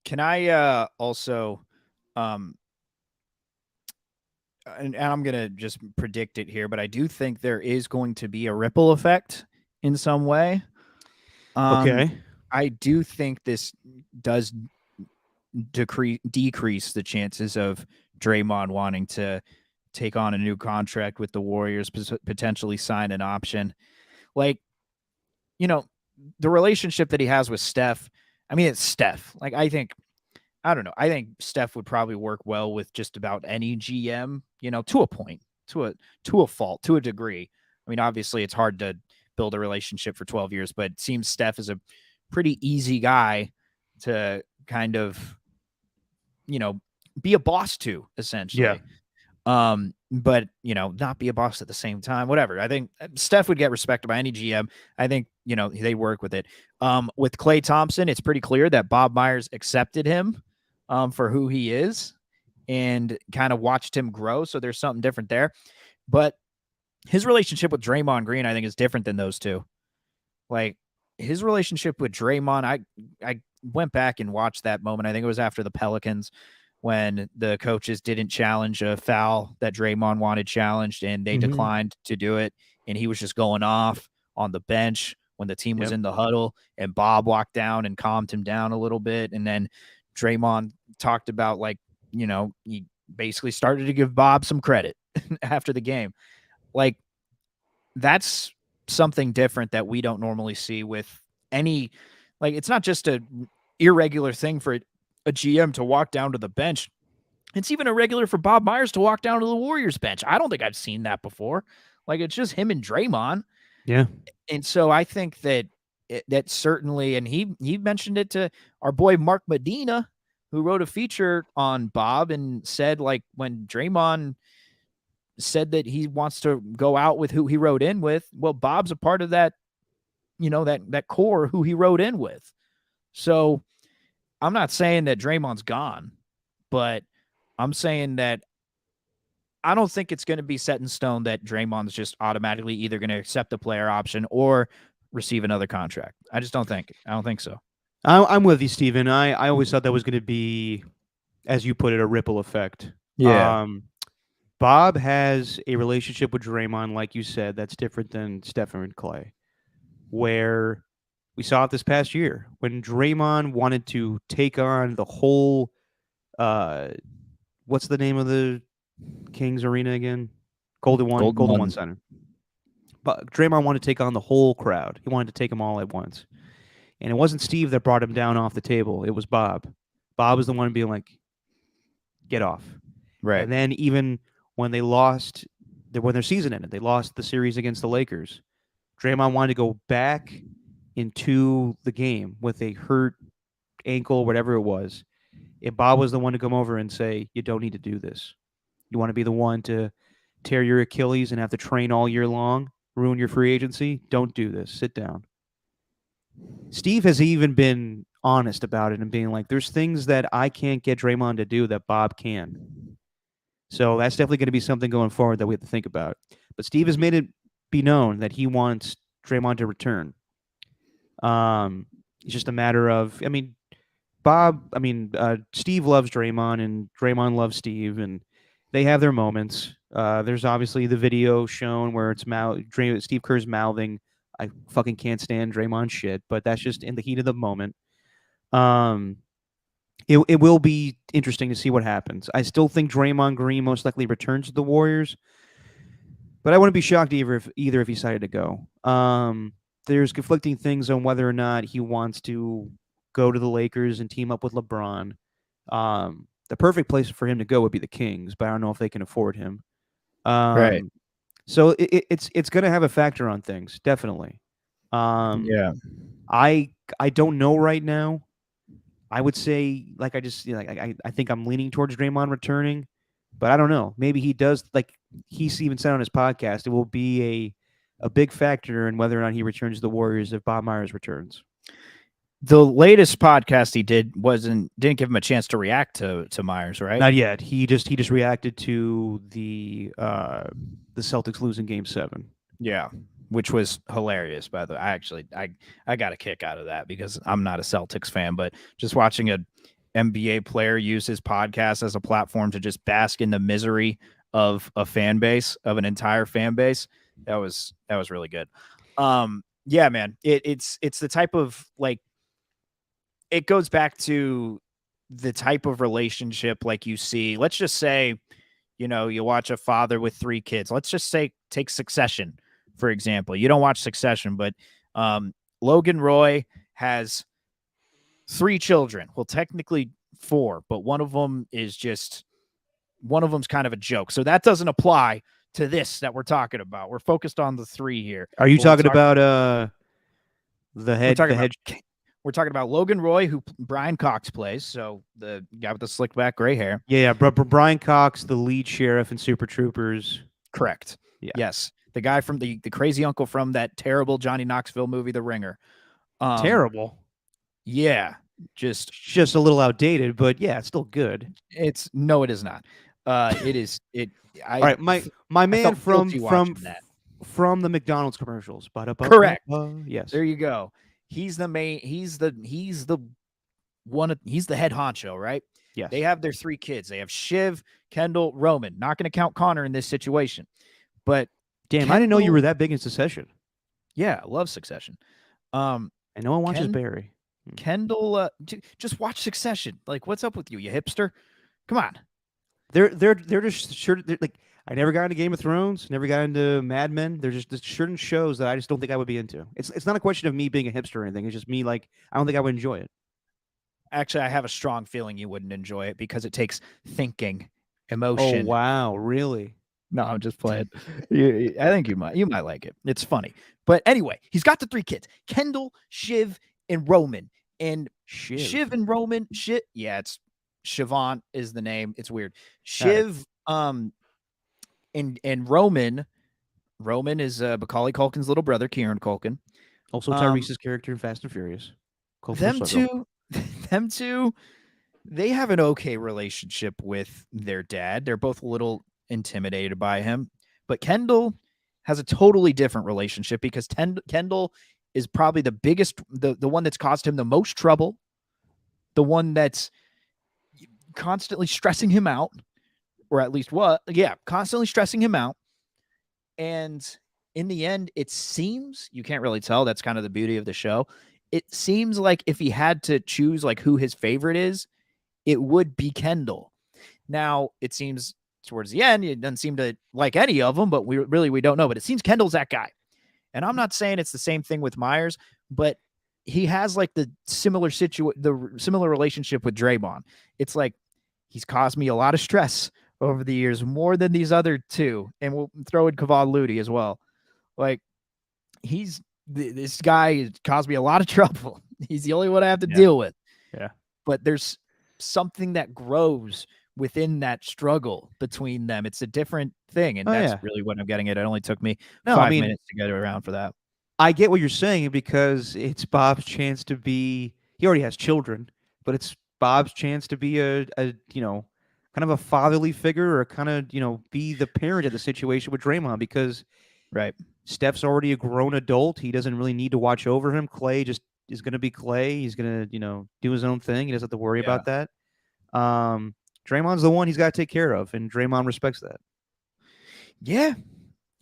S2: Can I also, um, and I'm going to just predict it here, but I do think there is going to be a ripple effect in some way.
S1: Okay.
S2: I do think this does decrease the chances of Draymond wanting to take on a new contract with the Warriors, potentially sign an option. Like, you know, the relationship that he has with Steph, I mean, it's Steph. Like, I don't know. I think Steph would probably work well with just about any GM, to a point, to a fault, to a degree. I mean, obviously it's hard to build a relationship for 12 years, but it seems Steph is a pretty easy guy to kind of, be a boss to, essentially. But not be a boss at the same time. Whatever. I think Steph would get respected by any GM. I think they work with it. With Klay Thompson, it's pretty clear that Bob Myers accepted him for who he is and kind of watched him grow. So there's something different there. But his relationship with Draymond Green, I think, is different than those two. Like his relationship with Draymond, I went back and watched that moment. I think it was after the Pelicans when the coaches didn't challenge a foul that Draymond wanted challenged and they declined to do it. And he was just going off on the bench when the team was in the huddle, and Bob walked down and calmed him down a little bit. And then Draymond talked about, like, he basically started to give Bob some credit after the game. Like, that's something different that we don't normally see with any, like, it's not just a irregular thing for a GM to walk down to the bench. It's even irregular for Bob Myers to walk down to the Warriors bench. I don't think I've seen that before. Like, it's just him and Draymond.
S1: Yeah.
S2: And so I think that that certainly, and he mentioned it to our boy Mark Medina, who wrote a feature on Bob and said, like, when Draymond said that he wants to go out with who he wrote in with, well, Bob's a part of that, that core who he wrote in with. So I'm not saying that Draymond's gone, but I'm saying that I don't think it's going to be set in stone that Draymond's just automatically either going to accept the player option or receive another contract. I just don't think. I don't think so.
S1: I'm with you, Steven. I always thought that was going to be, as you put it, a ripple effect.
S2: Yeah.
S1: Bob has a relationship with Draymond, like you said, that's different than Stephen and Klay, where we saw it this past year when Draymond wanted to take on the whole. What's the name of the Kings Arena again? Golden One Center. But Draymond wanted to take on the whole crowd. He wanted to take them all at once. And it wasn't Steve that brought him down off the table. It was Bob. Bob was the one being like, get off.
S2: Right.
S1: And then even when they lost, when their season ended, they lost the series against the Lakers. Draymond wanted to go back into the game with a hurt ankle, whatever it was. And Bob was the one to come over and say, you don't need to do this. You want to be the one to tear your Achilles and have to train all year long, ruin your free agency? Don't do this. Sit down. Steve has even been honest about it and being like, there's things that I can't get Draymond to do that Bob can. So that's definitely going to be something going forward that we have to think about. But Steve has made it be known that he wants Draymond to return. It's just a matter of, Steve loves Draymond and Draymond loves Steve, and they have their moments. There's obviously the video shown where it's Steve Kerr's mouthing, I fucking can't stand Draymond shit, but that's just in the heat of the moment. It will be interesting to see what happens. I still think Draymond Green most likely returns to the Warriors, but I wouldn't be shocked either if he decided to go. There's conflicting things on whether or not he wants to go to the Lakers and team up with LeBron. The perfect place for him to go would be the Kings, but I don't know if they can afford him.
S2: Right.
S1: So it's going to have a factor on things, definitely.
S2: Yeah.
S1: I don't know right now. I would say, like, I think I'm leaning towards Draymond returning, but I don't know. Maybe he does. Like he's even said on his podcast, it will be a big factor in whether or not he returns to the Warriors if Bob Myers returns.
S2: The latest podcast he did didn't give him a chance to react to Myers, right?
S1: Not yet. He just reacted to the Celtics losing Game 7.
S2: Yeah, which was hilarious. By the way, I got a kick out of that because I'm not a Celtics fan, but just watching a NBA player use his podcast as a platform to just bask in the misery of a fan base, of an entire fan base, that was really good. Yeah, man, it's the type of like, it goes back to the type of relationship like you see. Let's just say, you watch a father with 3 kids. Let's just say take Succession, for example. You don't watch Succession, but Logan Roy has 3 children. Well, technically 4, but one of them's kind of a joke. So that doesn't apply to this that we're talking about. We're focused on the 3 here.
S1: Are you talking about the head?
S2: We're talking about Logan Roy, who Brian Cox plays. So the guy with the slicked back gray hair.
S1: Yeah. Brian Cox, the lead sheriff in Super Troopers.
S2: Correct.
S1: Yeah.
S2: Yes. The guy from the crazy uncle from that terrible Johnny Knoxville movie, The Ringer.
S1: Terrible.
S2: Yeah. Just
S1: a little outdated, but yeah, it's still good.
S2: It is not. It is.
S1: All right, my man from the McDonald's commercials.
S2: Correct.
S1: Yes.
S2: There you go. He's the main. He's the head honcho, right?
S1: Yes.
S2: They have their 3 kids. They have Shiv, Kendall, Roman. Not going to count Connor in this situation, but
S1: damn, I didn't know you were that big in Succession.
S2: Yeah, I love Succession.
S1: And no one watches Barry.
S2: Kendall, just watch Succession. Like, what's up with you, you hipster? Come on.
S1: They're just sure. Like, I never got into Game of Thrones, never got into Mad Men. They're just certain shows that I just don't think I would be into. It's not a question of me being a hipster or anything. It's just me, like, I don't think I would enjoy it.
S2: Actually, I have a strong feeling you wouldn't enjoy it because it takes thinking, emotion.
S1: Oh, wow. Really?
S2: No, I'm just playing. I think you might like it. It's funny. But anyway, he's got the 3 kids, Kendall, Shiv, and Roman. And Shiv and Roman, yeah, it's Siobhan is the name. It's weird. Shiv, and Roman is Macaulay Culkin's little brother, Kieran Culkin.
S1: Also Tyrese's character in Fast and Furious.
S2: Them two, they have an okay relationship with their dad. They're both a little intimidated by him. But Kendall has a totally different relationship because Kendall is probably the biggest, the one that's caused him the most trouble, the one that's constantly stressing him out, or at least constantly stressing him out. And in the end, it seems, you can't really tell, that's kind of the beauty of the show. It seems like if he had to choose like who his favorite is, it would be Kendall. Now, it seems towards the end, it doesn't seem to like any of them, but we don't know. But it seems Kendall's that guy. And I'm not saying it's the same thing with Myers, but he has like the similar relationship with Draymond. It's like, he's caused me a lot of stress over the years, more than these other 2. And we'll throw in Kevon Looney as well. Like, this guy caused me a lot of trouble. He's the only one I have to deal with.
S1: Yeah.
S2: But there's something that grows within that struggle between them. It's a different thing. And that's really what I'm getting at. It only took me 5 minutes to get around for that.
S1: I get what you're saying because it's Bob's chance to be, he already has children, but it's Bob's chance to be a kind of a fatherly figure, or kind of, be the parent of the situation with Draymond, because
S2: right,
S1: Steph's already a grown adult. He doesn't really need to watch over him. Clay just is going to be Clay. He's going to, do his own thing. He doesn't have to worry about that. Draymond's the one he's got to take care of, and Draymond respects that.
S2: Yeah.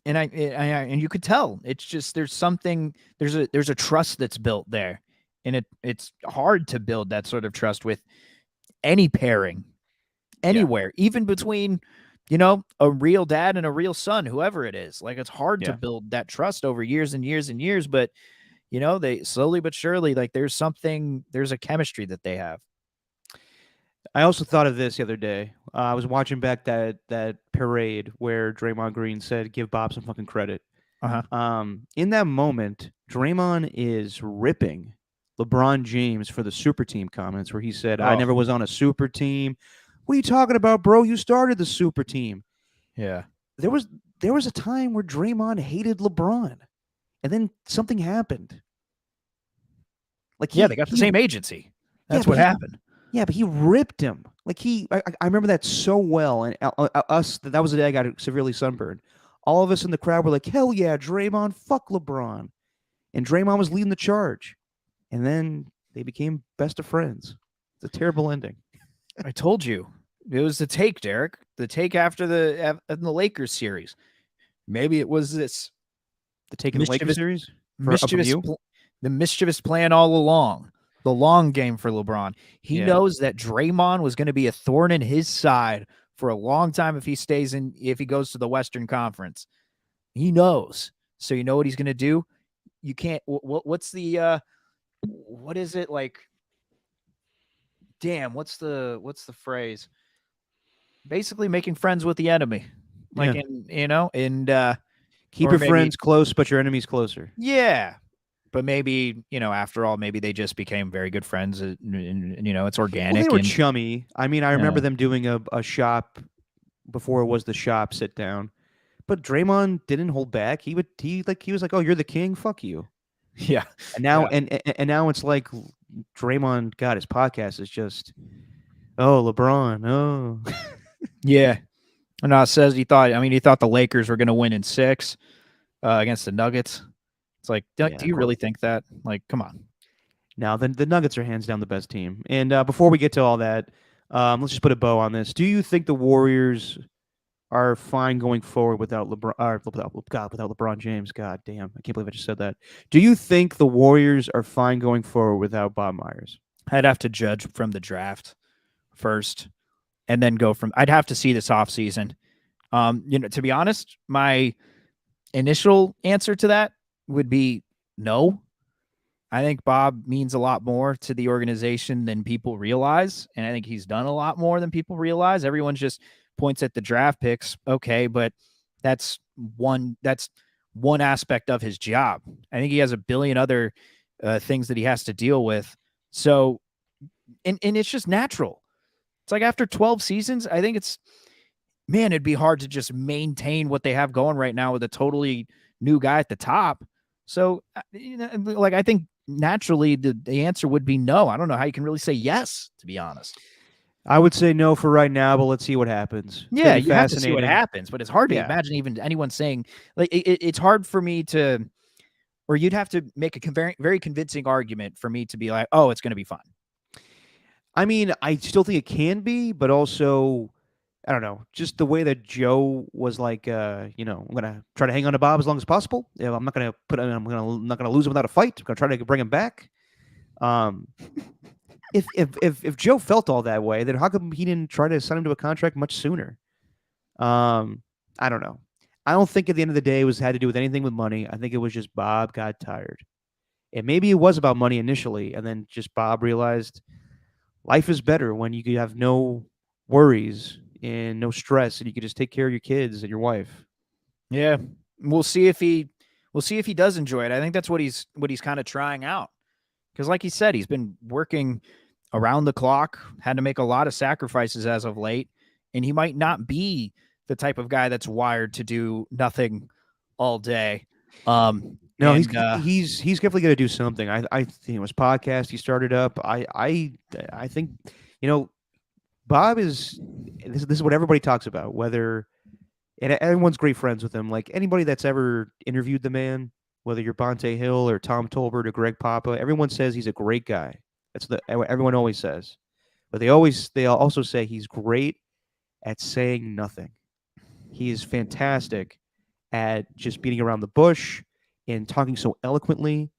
S2: And and you could tell it's just, there's a trust that's built there, and it's hard to build that sort of trust with any pairing anywhere, even between, a real dad and a real son, whoever it is. Like, it's hard to build that trust over years and years and years, but they slowly but surely, like, there's a chemistry that they have.
S1: I also thought of this the other day. I was watching back that parade where Draymond Green said, "Give Bob some fucking credit." In that moment, Draymond is ripping LeBron James for the super team comments, where he said, "I never was on a super team." What are you talking about, bro? You started the super team.
S2: Yeah.
S1: There was a time where Draymond hated LeBron, and then something happened. Like
S2: Yeah, they got the same agency. That's what happened.
S1: Yeah, but he ripped him. Like I remember that so well. And us, that was the day I got severely sunburned. All of us in the crowd were like, "Hell yeah, Draymond, fuck LeBron," and Draymond was leading the charge. And then they became best of friends. It's a terrible ending.
S2: I told you it was the take, Derek. The take after the Lakers series. Maybe it was this
S1: The take in the Lakers series for
S2: the mischievous plan all along. The long game for LeBron. He
S1: Yeah.
S2: knows that Draymond was going to be a thorn in his side for a long time if he goes to the Western Conference. He knows. So you know what he's going to do? You can't. What's the what is it like? Damn, what's the phrase? Basically making friends with the enemy. Like,
S1: Yeah. Keep your friends close, but your enemies closer.
S2: Yeah. But maybe, after all, maybe they just became very good friends and it's organic.
S1: Well, they were chummy. I mean, I remember them doing a shop before it was the shop sit down. But Draymond didn't hold back. He was like, "Oh, you're the king. Fuck you."
S2: Yeah.
S1: And now and now it's like Draymond, God, his podcast is just, "Oh, LeBron, oh."
S2: Yeah. And it says he thought the Lakers were going to win in 6 against the Nuggets. It's like, do you really think that? Like, come on.
S1: Now, the Nuggets are hands down the best team. And before we get to all that, let's just put a bow on this. Do you think the Warriors are fine going forward without LeBron James? God damn, I can't believe I just said that. Do you think the Warriors are fine going forward without Bob Myers?
S2: I'd have to judge from the draft first, and then I'd have to see this offseason. To be honest, my initial answer to that would be no. I think Bob means a lot more to the organization than people realize, and I think he's done a lot more than people realize. Everyone just points at the draft picks, okay, but that's one aspect of his job. I think he has a billion other things that he has to deal with. So, and it's just natural. It's like after 12 seasons, I think it'd be hard to just maintain what they have going right now with a totally new guy at the top. So, I think naturally the answer would be no. I don't know how you can really say yes, to be honest.
S1: I would say no for right now, but let's see what happens.
S2: Yeah, you have to see what happens, but it's hard to imagine even anyone saying, like, it's hard for me to, or you'd have to make a very, very convincing argument for me to be like, oh, it's going to be fun.
S1: I mean, I still think it can be, but also, I don't know, just the way that Joe was like, I'm gonna try to hang on to Bob as long as possible. I'm not gonna lose him without a fight. I'm gonna try to bring him back. If Joe felt all that way, then how come he didn't try to sign him to a contract much sooner? I don't know. I don't think at the end of the day it had to do with anything with money. I think it was just Bob got tired. And maybe it was about money initially, and then just Bob realized life is better when you have no worries and no stress, and you can just take care of your kids and your wife.
S2: Yeah, we'll see if he does enjoy it. I think that's what he's kind of trying out, because like he said, he's been working around the clock, had to make a lot of sacrifices as of late, and he might not be the type of guy that's wired to do nothing all day.
S1: No, he's definitely going to do something. I think his podcast he started up. I think, Bob is this is what everybody talks about. And everyone's great friends with him. Like anybody that's ever interviewed the man, whether you're Bonte Hill or Tom Tolbert or Greg Papa, everyone says he's a great guy. That's everyone always says. But they also say he's great at saying nothing. He is fantastic at just beating around the bush and talking so eloquently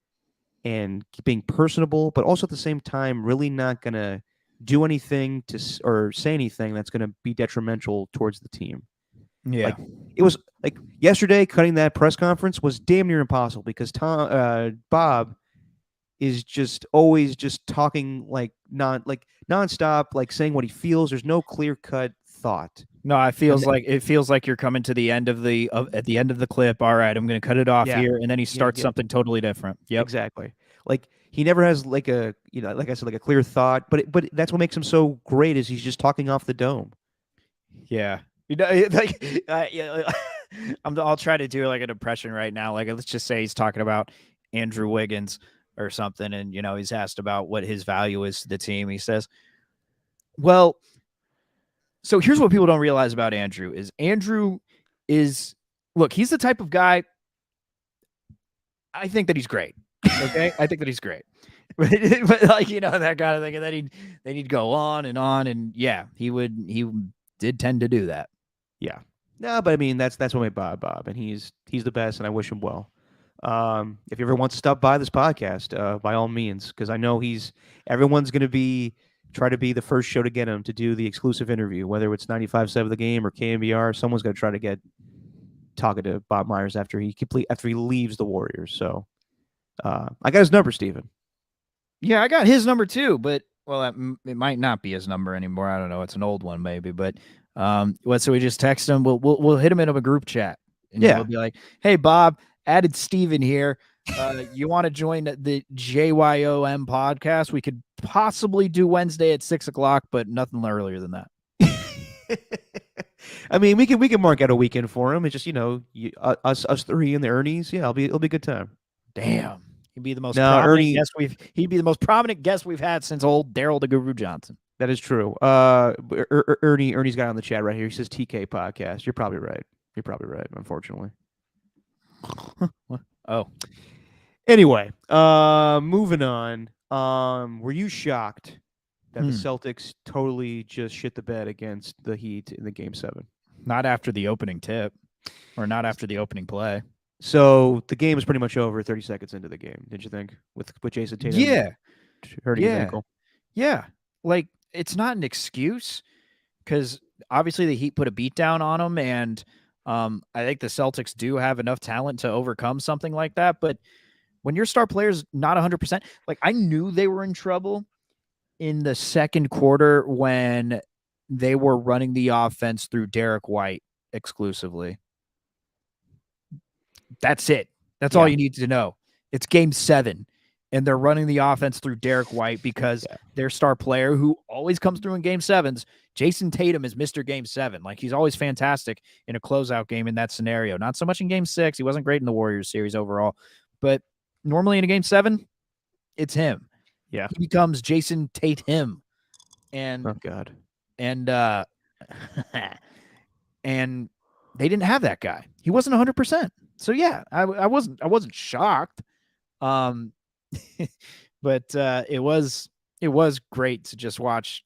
S1: and being personable, but also at the same time really not going to do anything or say anything that's going to be detrimental towards the team.
S2: Yeah.
S1: Like, it was like yesterday cutting that press conference was damn near impossible because Bob is just always just talking nonstop, like saying what he feels. There's no clear-cut thought.
S2: No, it feels like you're coming to the end of at the end of the clip. All right, I'm going to cut it off here, and then he starts something totally different. Yep,
S1: exactly. Like he never has like a like I said, like a clear thought. But that's what makes him so great is he's just talking off the dome.
S2: Yeah, I'll try to do like an impression right now. Like let's just say he's talking about Andrew Wiggins. or something, and he's asked about what his value is to the team. He says, well, so here's what people don't realize about Andrew is look, he's the type of guy. I think that he's great. Okay. I think that he's great. But like, that kind of thing. And then he'd go on. And yeah, he did tend to do that.
S1: Yeah. No, but I mean, that's what made Bob, and he's the best, and I wish him well. If he ever wants to stop by this podcast, by all means, because I know everyone's going to try to be the first show to get him to do the exclusive interview, whether it's 95.7 The Game or KNBR. Someone's going to try to get talking to Bob Myers after he leaves the Warriors. So I got his number, Steven.
S2: Yeah, I got his number too, but it might not be his number anymore. I don't know. It's an old one maybe, but so we just text him. We'll hit him in a group chat, and we'll be like, "Hey, Bob, added Steven here. You want to join the JYOM podcast? We could possibly do Wednesday at 6:00, but nothing earlier than that."
S1: I mean, we can mark out a weekend for him. It's just us three and the Ernies. Yeah, it'll be a good time.
S2: Damn, he'd be the most prominent guest he'd be the most prominent guest we've had since old Daryl the Guru Johnson.
S1: That is true. Ernie's got on the chat right here. He says TK podcast. You're probably right. Unfortunately.
S2: Oh.
S1: Anyway, moving on. Were you shocked that the Celtics totally just shit the bed against the Heat in the Game 7?
S2: Not after the opening tip, or not after the opening play.
S1: So the game was pretty much over 30 seconds into the game, did you think? With Jason Tatum hurting his ankle?
S2: Yeah. Like, it's not an excuse, because obviously the Heat put a beat down on them, and I think the Celtics do have enough talent to overcome something like that. But when your star player's not 100%, like, I knew they were in trouble in the second quarter when they were running the offense through Derek White exclusively. That's it. That's all you need to know. It's Game 7, and they're running the offense through Derek White because their star player, who always comes through in Game 7s, Jason Tatum, is Mr. Game 7. Like, he's always fantastic in a closeout game in that scenario. Not so much in Game 6. He wasn't great in the Warriors series overall. But normally in a Game 7, it's him.
S1: Yeah.
S2: He becomes Jason Tatum. And
S1: oh God.
S2: And and they didn't have that guy. He wasn't 100%. So yeah, I wasn't shocked. But it was great to just watch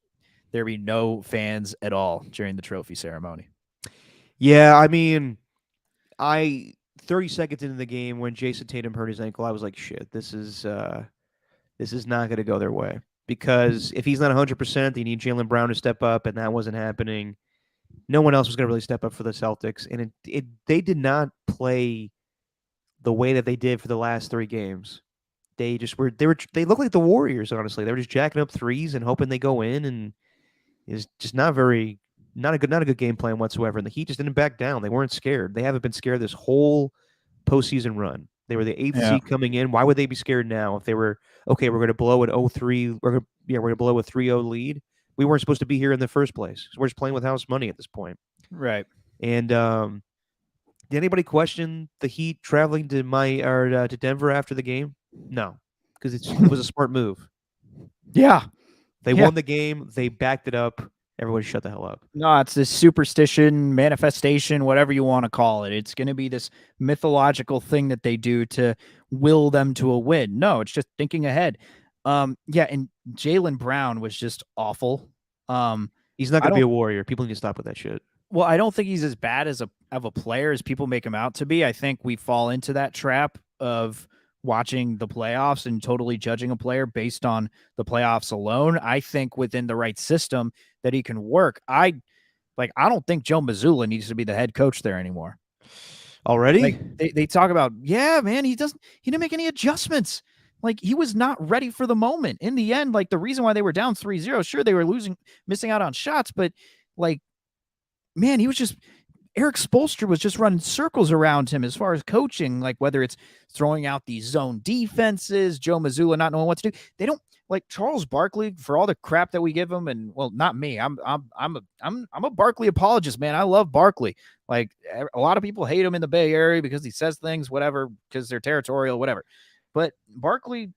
S2: there be no fans at all during the trophy ceremony.
S1: Yeah, I mean, 30 seconds into the game when Jason Tatum hurt his ankle, I was like, shit, this is not going to go their way. Because if he's not 100%, they need Jaylen Brown to step up, and that wasn't happening. No one else was going to really step up for the Celtics, and they did not play the way that they did for the last 3 games. They just were. They looked like the Warriors. Honestly, they were just jacking up threes and hoping they go in, and it's just not a good game plan whatsoever. And the Heat just didn't back down. They weren't scared. They haven't been scared this whole postseason run. They were the 8th seed coming in. Why would they be scared now if they were, okay, we're going to blow an 0-3. We're going to blow a 3-0 lead. We weren't supposed to be here in the first place. We're just playing with house money at this point.
S2: Right.
S1: And did anybody question the Heat traveling to Denver after the game? No, because it was a smart move.
S2: Yeah.
S1: They won the game. They backed it up. Everybody shut the hell up.
S2: No, it's this superstition, manifestation, whatever you want to call it. It's going to be this mythological thing that they do to will them to a win. No, it's just thinking ahead. And Jaylen Brown was just awful.
S1: He's not going to be a Warrior. People need to stop with that shit.
S2: Well, I don't think he's as bad of a player as people make him out to be. I think we fall into that trap of watching the playoffs and totally judging a player based on the playoffs alone. I think within the right system that he can work. I don't think Joe Mazzulla needs to be the head coach there anymore.
S1: Already?
S2: Like, they talk about, yeah, man, he didn't make any adjustments. Like, he was not ready for the moment. In the end, like, the reason why they were down 3-0, sure, they were missing out on shots, but like, man, Eric Spoelstra was just running circles around him as far as coaching, like whether it's throwing out these zone defenses, Joe Mazzulla not knowing what to do. They don't like Charles Barkley for all the crap that we give him. And well, not me. I'm a Barkley apologist, man. I love Barkley. Like, a lot of people hate him in the Bay Area because he says things, whatever, because they're territorial, whatever. But Barkley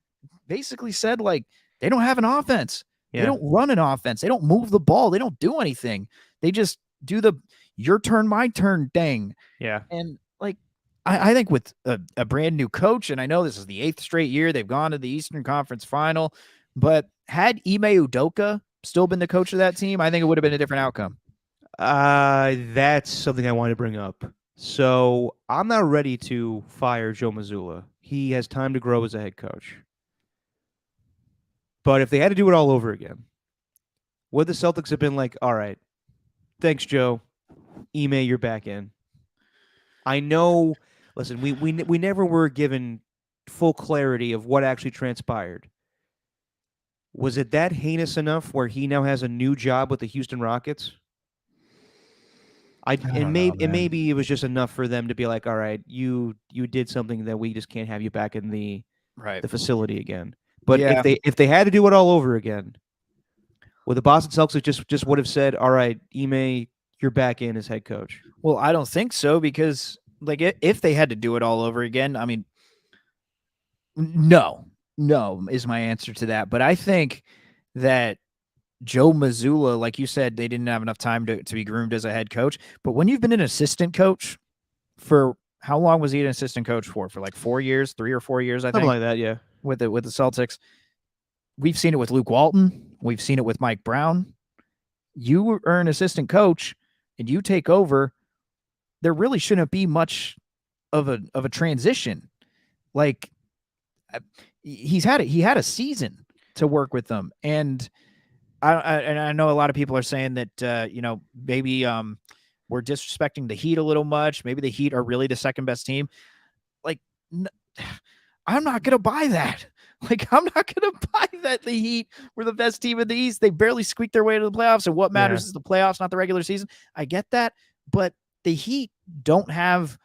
S2: basically said like they don't have an offense. They
S1: Yeah.
S2: don't run an offense. They don't move the ball. They don't do anything. They just do the your turn, my turn thing.
S1: Yeah.
S2: And like, I think with a brand new coach, and I know this is the 8th straight year they've gone to the Eastern Conference Final, but had Ime Udoka still been the coach of that team, I think it would have been a different outcome.
S1: That's something I wanted to bring up. So I'm not ready to fire Joe Mazzulla. He has time to grow as a head coach. But if they had to do it all over again, would the Celtics have been like, all right, thanks, Joe. Ime, you're back in. I know. Listen, we never were given full clarity of what actually transpired. Was it that heinous enough where he now has a new job with the Houston Rockets? Maybe it was just enough for them to be like, all right, you did something that we just can't have you back in the facility again. But
S2: Yeah.
S1: if they had to do it all over again, would the Boston Celtics just would have said, all right, Ime, you're back in as head coach?
S2: Well, I don't think so because like if they had to do it all over again, I mean, no is my answer to that. But I think that Joe Mazzulla, like you said, they didn't have enough time to be groomed as a head coach. But when you've been an assistant coach for how long was he an assistant coach for? For like 4 years, 3 or 4 years, I
S1: Something
S2: think.
S1: like that, yeah.
S2: With the Celtics. We've seen it with Luke Walton. We've seen it with Mike Brown. You are an assistant coach and you take over. There really shouldn't be much of a transition. Like he had a season to work with them, and I know a lot of people are saying that maybe we're disrespecting the Heat a little much. Maybe the Heat are really the second best team. Like, I'm not gonna buy that. Like, I'm not gonna buy that the Heat were the best team in the East. They barely squeaked their way to the playoffs, and what matters is the playoffs, not the regular season. I get that, but the Heat don't have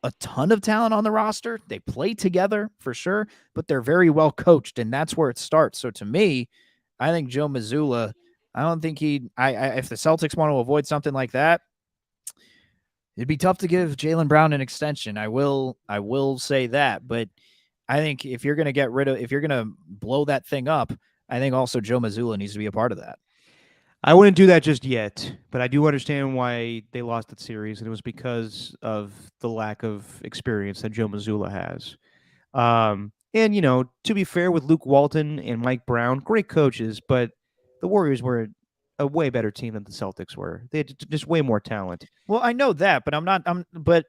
S2: a ton of talent on the roster. They play together for sure, but they're very well coached, and that's where it starts. So to me, I think Joe Mazzulla, I don't think if the Celtics want to avoid something like that, it'd be tough to give Jaylen Brown an extension. I will say that, but I think if you're going to blow that thing up, I think also Joe Mazzulla needs to be a part of that.
S1: I wouldn't do that just yet, but I do understand why they lost that series, and it was because of the lack of experience that Joe Mazzulla has. And, to be fair with Luke Walton and Mike Brown, great coaches, but the Warriors were a way better team than the Celtics were. They had just way more talent.
S2: Well, I know that, but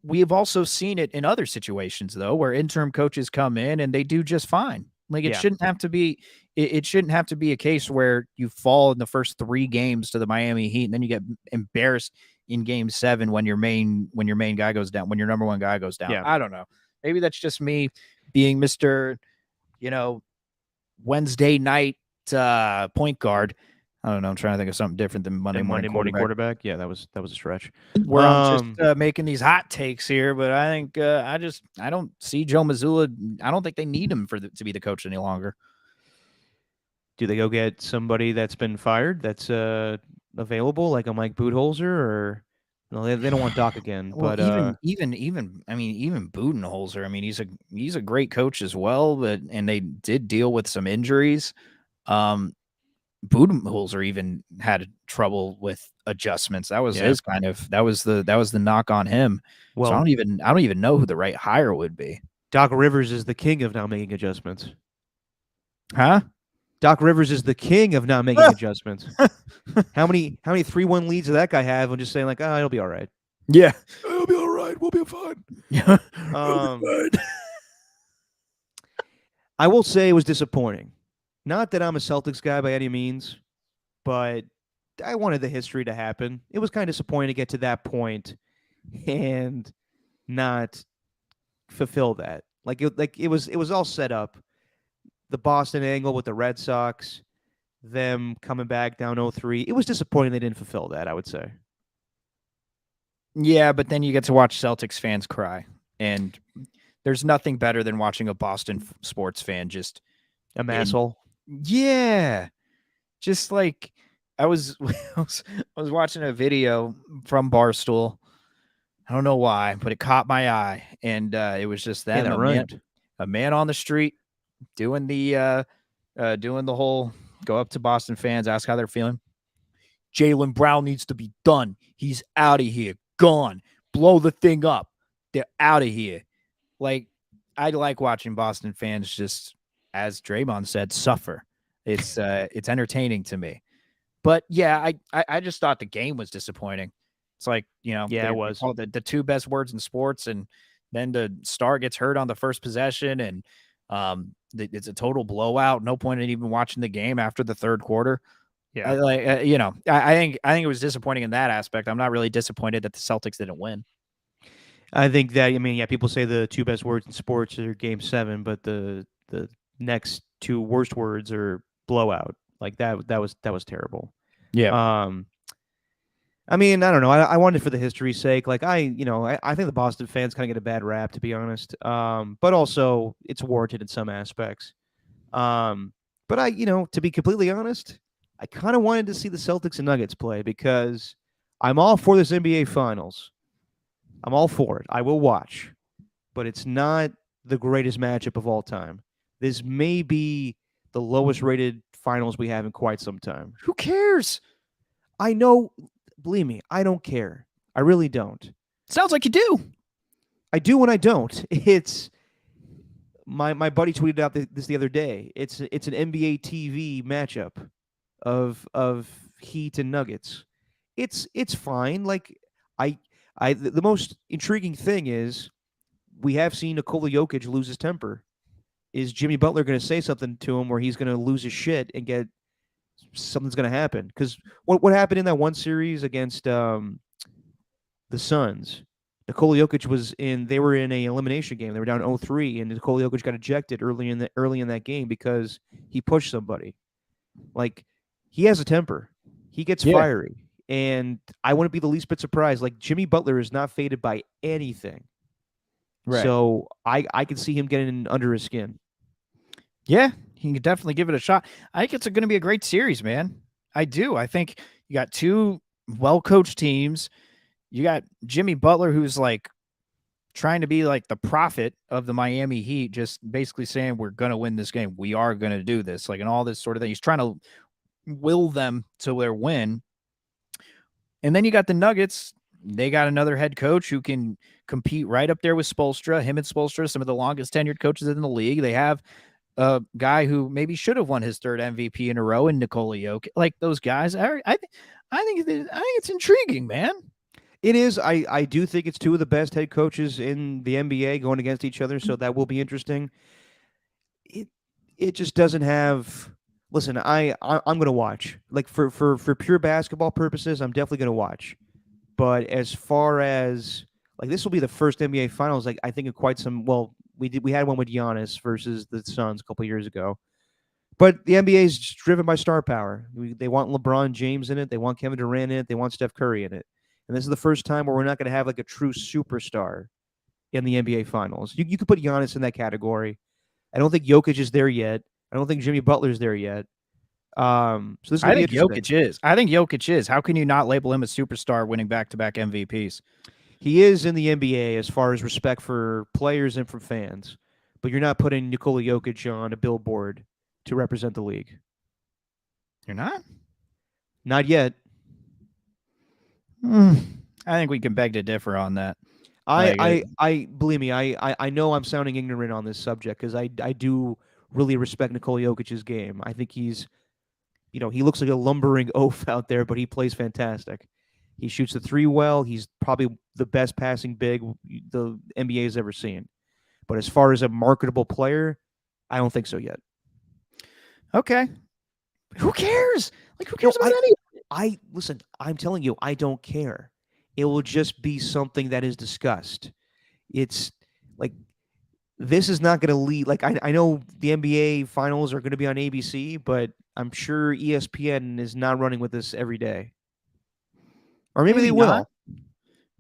S2: we have also seen it in other situations though, where interim coaches come in and they do just fine. Like it shouldn't have to be. It shouldn't have to be a case where you fall in the first 3 games to the Miami Heat and then you get embarrassed in Game 7 when your main guy goes down, when your number 1 guy goes down.
S1: Yeah.
S2: I don't know. Maybe that's just me being Mr. Wednesday night point guard. I don't know. I'm trying to think of something different than Monday morning
S1: quarterback. Yeah, that was a stretch.
S2: Where I'm just making these hot takes here, but I think I don't see Joe Mazzulla. I don't think they need him to be the coach any longer.
S1: Do they go get somebody that's been fired that's available, like a Mike Budenholzer, or no? They don't want Doc again.
S2: Well,
S1: but
S2: even Budenholzer. I mean, he's a great coach as well, and they did deal with some injuries. Budenholzer even had trouble with adjustments. That was his that was the knock on him. Well, so I don't even know who the right hire would be.
S1: Doc Rivers is the king of not making adjustments.
S2: Huh?
S1: Doc Rivers is the king of not making adjustments. How many 3-1 leads does that guy have? I'm just saying, like, it'll be all right.
S2: Yeah,
S1: it'll be all right. We'll be fine. I will say it was disappointing. Not that I'm a Celtics guy by any means, but I wanted the history to happen. It was kind of disappointing to get to that point and not fulfill that. It was all set up. The Boston angle with the Red Sox, them coming back down 0-3. It was disappointing they didn't fulfill that, I would say.
S2: Yeah, but then you get to watch Celtics fans cry. And there's nothing better than watching a Boston sports fan just
S1: a asshole.
S2: Yeah. Just like I was watching a video from Barstool. I don't know why, but it caught my eye. And it was just them.
S1: Yeah,
S2: a man on the street doing the whole go up to Boston fans, ask how they're feeling. Jaylen Brown needs to be done. He's out of here. Gone. Blow the thing up. They're out of here. Like, I like watching Boston fans just, as Draymond said, suffer. It's entertaining to me. But yeah, I just thought the game was disappointing. It's like,
S1: Yeah, it was.
S2: call it the two best words in sports, and then the star gets hurt on the first possession, and it's a total blowout. No point in even watching the game after the third quarter.
S1: Yeah.
S2: I think it was disappointing in that aspect. I'm not really disappointed that the Celtics didn't win.
S1: I think that, I mean, yeah, people say the two best words in sports are Game 7, but the next two worst words are blowout. Like that was terrible.
S2: Yeah.
S1: I mean, I don't know. I wanted it for the history's sake. Like I think the Boston fans kind of get a bad rap, to be honest. But also it's warranted in some aspects. But to be completely honest, I kind of wanted to see the Celtics and Nuggets play because I'm all for this NBA Finals. I'm all for it. I will watch, but it's not the greatest matchup of all time. This may be the lowest rated finals we have in quite some time.
S2: Who cares?
S1: I know, believe me, I don't care. I really don't.
S2: Sounds like you do.
S1: I do and I don't. It's my buddy tweeted out this the other day. It's an NBA TV matchup of Heat and Nuggets. It's fine. Like the most intriguing thing is we have seen Nikola Jokic lose his temper. Is Jimmy Butler going to say something to him where he's going to lose his shit and get something's going to happen? Because what happened in that one series against the Suns? Nikola Jokic they were in a elimination game. They were down 0-3, and Nikola Jokic got ejected early in that game because he pushed somebody. Like, he has a temper. He gets fiery. And I wouldn't be the least bit surprised. Like, Jimmy Butler is not faded by anything. Right. So I can see him getting under his skin.
S2: Yeah, he can definitely give it a shot. I think it's going to be a great series, man. I do. I think you got two well-coached teams. You got Jimmy Butler, who's like trying to be like the prophet of the Miami Heat, just basically saying, we're going to win this game. We are going to do this, like, and all this sort of thing. He's trying to will them to their win. And then you got the Nuggets. They got another head coach who can compete right up there with Spoelstra. Him and Spoelstra, some of the longest tenured coaches in the league. They have a guy who maybe should have won his third MVP in a row in Nikola Jokic. Like, those guys, I think it's intriguing, man.
S1: It is. I do think it's two of the best head coaches in the NBA going against each other, so that will be interesting. It just doesn't have. Listen, I'm going to watch. Like, for pure basketball purposes, I'm definitely going to watch. But as far as, like, this will be the first NBA Finals, like, I think of quite some. Well, we had one with Giannis versus the Suns a couple years ago. But the NBA is driven by star power. They want LeBron James in it. They want Kevin Durant in it. They want Steph Curry in it. And this is the first time where we're not going to have like a true superstar in the NBA Finals. You could put Giannis in that category. I don't think Jokic is there yet. I don't think Jimmy Butler's there yet. So this
S2: I think Jokic is. I think Jokic is. How can you not label him a superstar winning back-to-back MVPs?
S1: He is in the NBA as far as respect for players and for fans. But you're not putting Nikola Jokic on a billboard to represent the league.
S2: You're not?
S1: Not yet.
S2: I think we can beg to differ on that.
S1: I believe me, I know I'm sounding ignorant on this subject because I do really respect Nikola Jokic's game. I think he's, he looks like a lumbering oaf out there, but he plays fantastic. He shoots the three well. He's probably the best passing big the NBA has ever seen. But as far as a marketable player, I don't think so yet.
S2: Okay. Who cares? Like, who cares about any?
S1: Listen, I'm telling you, I don't care. It will just be something that is discussed. It's like, this is not going to lead. Like, I know the NBA finals are going to be on ABC, but I'm sure ESPN is not running with this every day. Or maybe they will.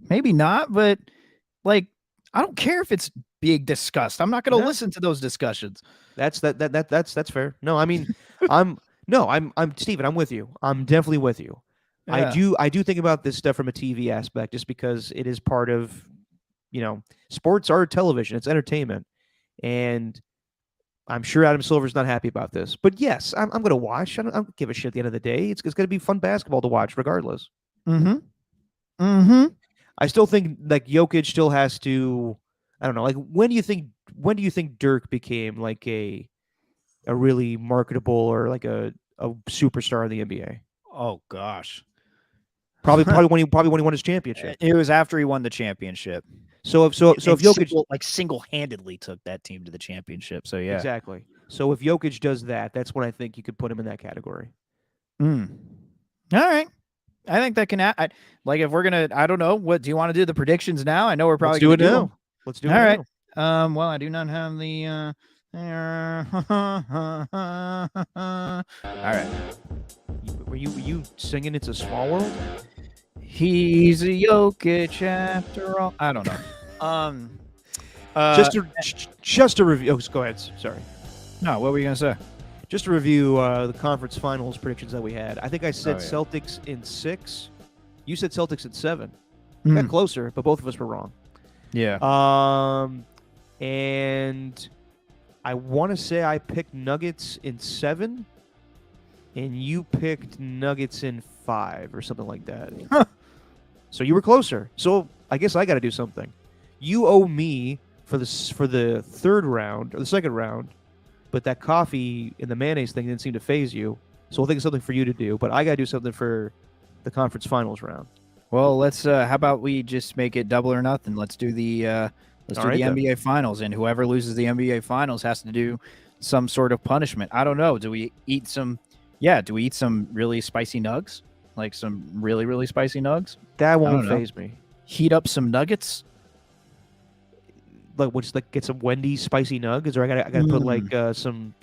S2: Maybe not, but like, I don't care if it's being discussed. I'm not going to listen to those discussions.
S1: That's fair. No, I mean, I'm Steven, I'm with you. I'm definitely with you. Yeah. I do think about this stuff from a TV aspect just because it is part of, sports are television. It's entertainment. And I'm sure Adam Silver's not happy about this, but yes, I'm going to watch. I don't give a shit at the end of the day. It's going to be fun basketball to watch, regardless.
S2: Mm-hmm. Mm-hmm.
S1: I still think like Jokic still has to. I don't know. Like when do you think Dirk became like a really marketable or like a superstar in the NBA?
S2: Oh gosh.
S1: Probably when he won his championship.
S2: It was after he won the championship.
S1: So if Jokic
S2: single-handedly took that team to the championship. So yeah.
S1: exactly. So if Jokic does that, that's when I think you could put him in that category.
S2: All right. I think that can like if we're gonna. I don't know. What do you want to do? The predictions now? I know we're probably
S1: Let's do
S2: gonna
S1: it
S2: do
S1: now.
S2: them.
S1: Let's do it
S2: All right.
S1: now.
S2: Well, I do not have the. All right.
S1: Were you singing "It's a Small World"?
S2: He's a Jokic after all. I don't know.
S1: Just to review. Oh, go ahead. Sorry.
S2: No, what were you gonna say?
S1: Just to review the conference finals predictions that we had. I think I said
S2: Oh, yeah.
S1: Celtics in 6. You said Celtics in 7. Got closer, but both of us were wrong.
S2: Yeah.
S1: And I want to say I picked Nuggets in 7, and you picked Nuggets in 5 or something like that.
S2: Huh.
S1: So you were closer. So I guess I got to do something. You owe me for the third round or the second round, but that coffee and the mayonnaise thing didn't seem to phase you. So we'll think of something for you to do. But I got to do something for the conference finals round.
S2: Well, let's. How about we just make it double or nothing? Let's do the. NBA finals, and whoever loses the NBA finals has to do some sort of punishment. I don't know. Do we eat some? Yeah. Do we eat some really spicy nugs? Like some really really spicy nugs?
S1: That won't phase me.
S2: Heat up some nuggets.
S1: Like, we'll just like get some Wendy's spicy nuggets, or I gotta put like some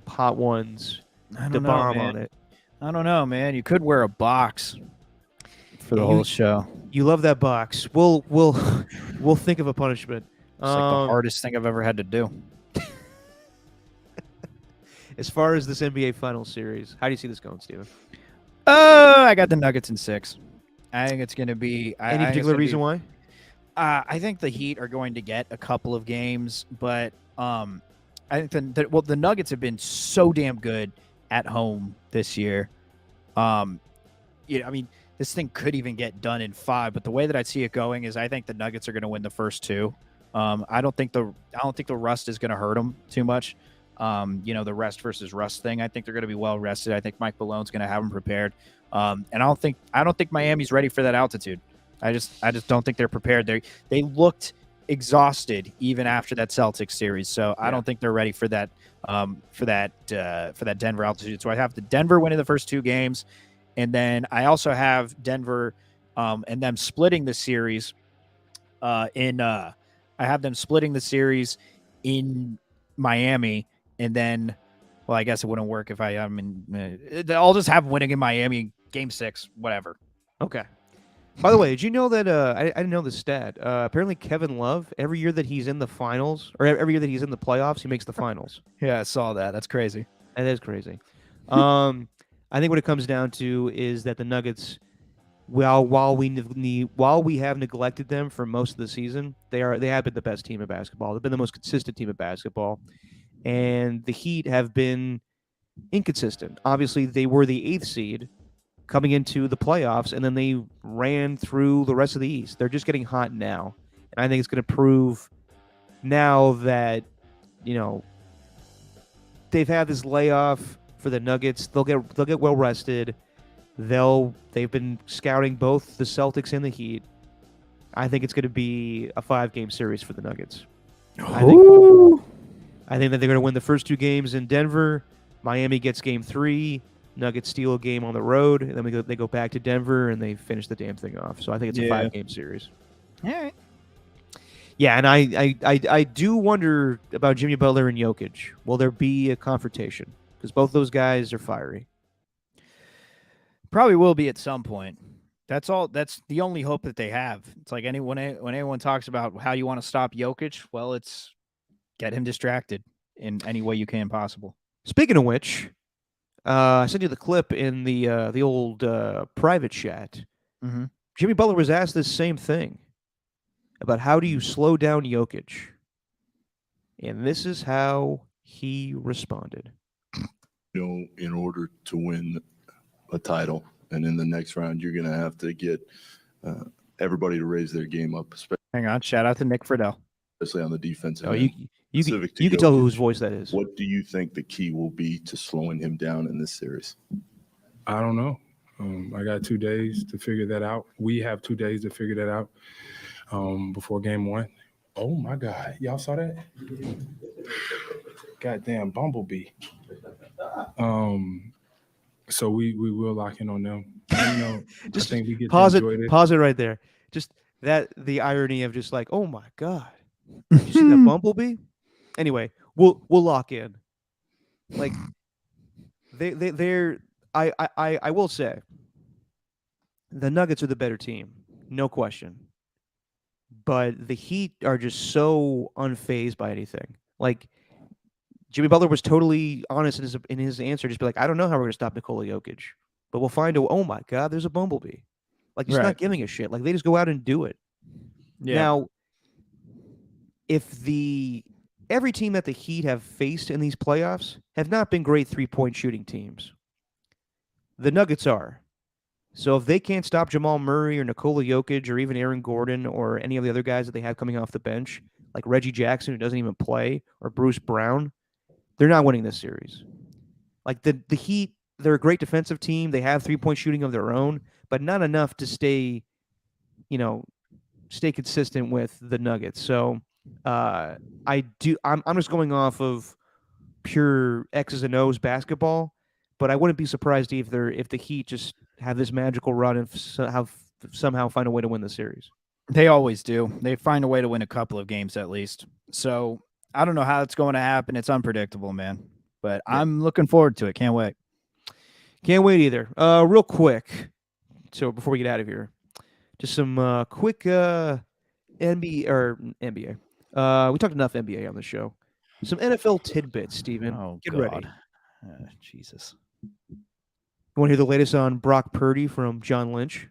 S1: hot ones, the bomb on it.
S2: I don't know, man. You could wear a box for the whole show.
S1: You love that box. We'll think of a punishment.
S2: It's like the hardest thing I've ever had to do.
S1: As far as this NBA Finals series, how do you see this going, Steven?
S2: I got the Nuggets in 6. I think it's going to be.
S1: Any particular reason why?
S2: I think the Heat are going to get a couple of games, but I think the Nuggets have been so damn good at home this year. I mean, this thing could even get done in 5, but the way that I see it going is I think the Nuggets are going to win the first 2. I don't think the rust is going to hurt them too much. The rest versus rust thing. I think they're going to be well rested. I think Mike Malone's going to have them prepared. And I don't think Miami's ready for that altitude. I just don't think they're prepared. They looked exhausted even after that Celtics series. So I don't think they're ready for that Denver altitude. So I have the Denver winning the first 2 games, and then I also have Denver and them splitting the series I have them splitting the series in Miami, and then, well, I guess it wouldn't work if I'll just have winning in Miami game 6, whatever.
S1: Okay. By the way, did you know that I didn't know this stat? Apparently, Kevin Love, every year that he's in the finals, or every year that he's in the playoffs, he makes the finals.
S2: Yeah, I saw that. That's crazy.
S1: That is crazy. I think what it comes down to is that the Nuggets, while we have neglected them for most of the season, they have been the best team of basketball. They've been the most consistent team of basketball, and the Heat have been inconsistent. Obviously, they were the 8th seed coming into the playoffs, and then they ran through the rest of the East. They're just getting hot now, and I think it's going to prove now that they've had this layoff for the Nuggets. They'll get well rested. They've been scouting both the Celtics and the Heat. I think it's going to be a 5-game series for the Nuggets. I think that they're going to win the first 2 games in Denver. Miami gets game 3. Nuggets steal a game on the road, and then they go back to Denver and they finish the damn thing off. So I think it's a 5-game series.
S2: All right.
S1: Yeah, and I do wonder about Jimmy Butler and Jokic. Will there be a confrontation? Because both those guys are fiery.
S2: Probably will be at some point. That's all. That's the only hope that they have. It's like when anyone talks about how you want to stop Jokic, well, it's get him distracted in any way you can possible.
S1: Speaking of which, I sent you the clip in the old private chat.
S2: Mm-hmm.
S1: Jimmy Butler was asked this same thing about how do you slow down Jokic, and this is how He responded.
S3: In order to win a title, and in the next round, you're going to have to get everybody to raise their game up,
S2: Hang on. Shout out to Nick Friedel.
S3: especially on the defensive
S1: Oh,
S3: end.
S1: you
S3: Specific to
S1: can tell
S3: Jokic,
S1: whose voice that is.
S3: What do you think the key will be to slowing him down in this series?
S4: I don't know. I got 2 days to figure that out. We have 2 days to figure that out before game one. Oh, my God. Y'all saw that? Goddamn Bumblebee. So we will lock in on them.
S1: Just
S4: I think we get
S1: pause
S4: to
S1: it.
S4: enjoy
S1: Pause it right there. Just the irony of just like, oh my god, did you see that bumblebee? Anyway, we'll lock in. Like they're I will say the Nuggets are the better team, no question. But the Heat are just so unfazed by anything. Like Jimmy Butler was totally honest in his answer, just be like, I don't know how we're gonna stop Nikola Jokic, but we'll find a. Oh my god, there's a bumblebee. Like he's
S2: Right.
S1: not giving a shit. Like they just go out and do it.
S2: Yeah.
S1: Now, if every team that the Heat have faced in these playoffs have not been great 3-point shooting teams. The Nuggets are. So if they can't stop Jamal Murray or Nikola Jokic or even Aaron Gordon or any of the other guys that they have coming off the bench, like Reggie Jackson who doesn't even play, or Bruce Brown, they're not winning this series. Like the Heat, they're a great defensive team. They have 3-point shooting of their own, but not enough to stay consistent with the Nuggets. So I'm just going off of pure X's and O's basketball, but I wouldn't be surprised if the Heat just have this magical run and somehow find a way to win the series.
S2: They always do. They find a way to win a couple of games at least. So I don't know how it's going to happen. It's unpredictable, man. But I'm looking forward to it. Can't wait.
S1: Can't wait either. Real quick, so before we get out of here, just some quick NBA. We talked enough NBA on the show. Some NFL tidbits, Steven.
S2: Oh,
S1: Get
S2: God.
S1: ready.
S2: Jesus.
S1: You want to hear the latest on Brock Purdy from John Lynch?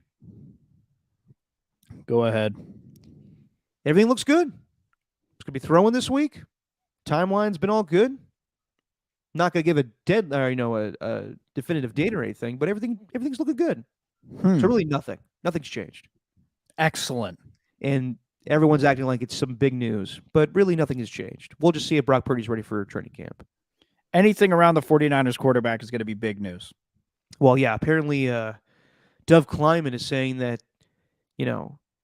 S2: Go ahead.
S1: Everything looks good. It's going to be throwing this week. Timeline's been all good. Not going to give a definitive date or anything, but everything's looking good. So really nothing's changed.
S2: Excellent.
S1: And everyone's acting like it's some big news, but really nothing has changed. We'll just see if Brock Purdy's ready for training camp.
S2: Anything around the 49ers quarterback is going to be big news.
S1: Well, yeah, apparently Dov Kleiman is saying that,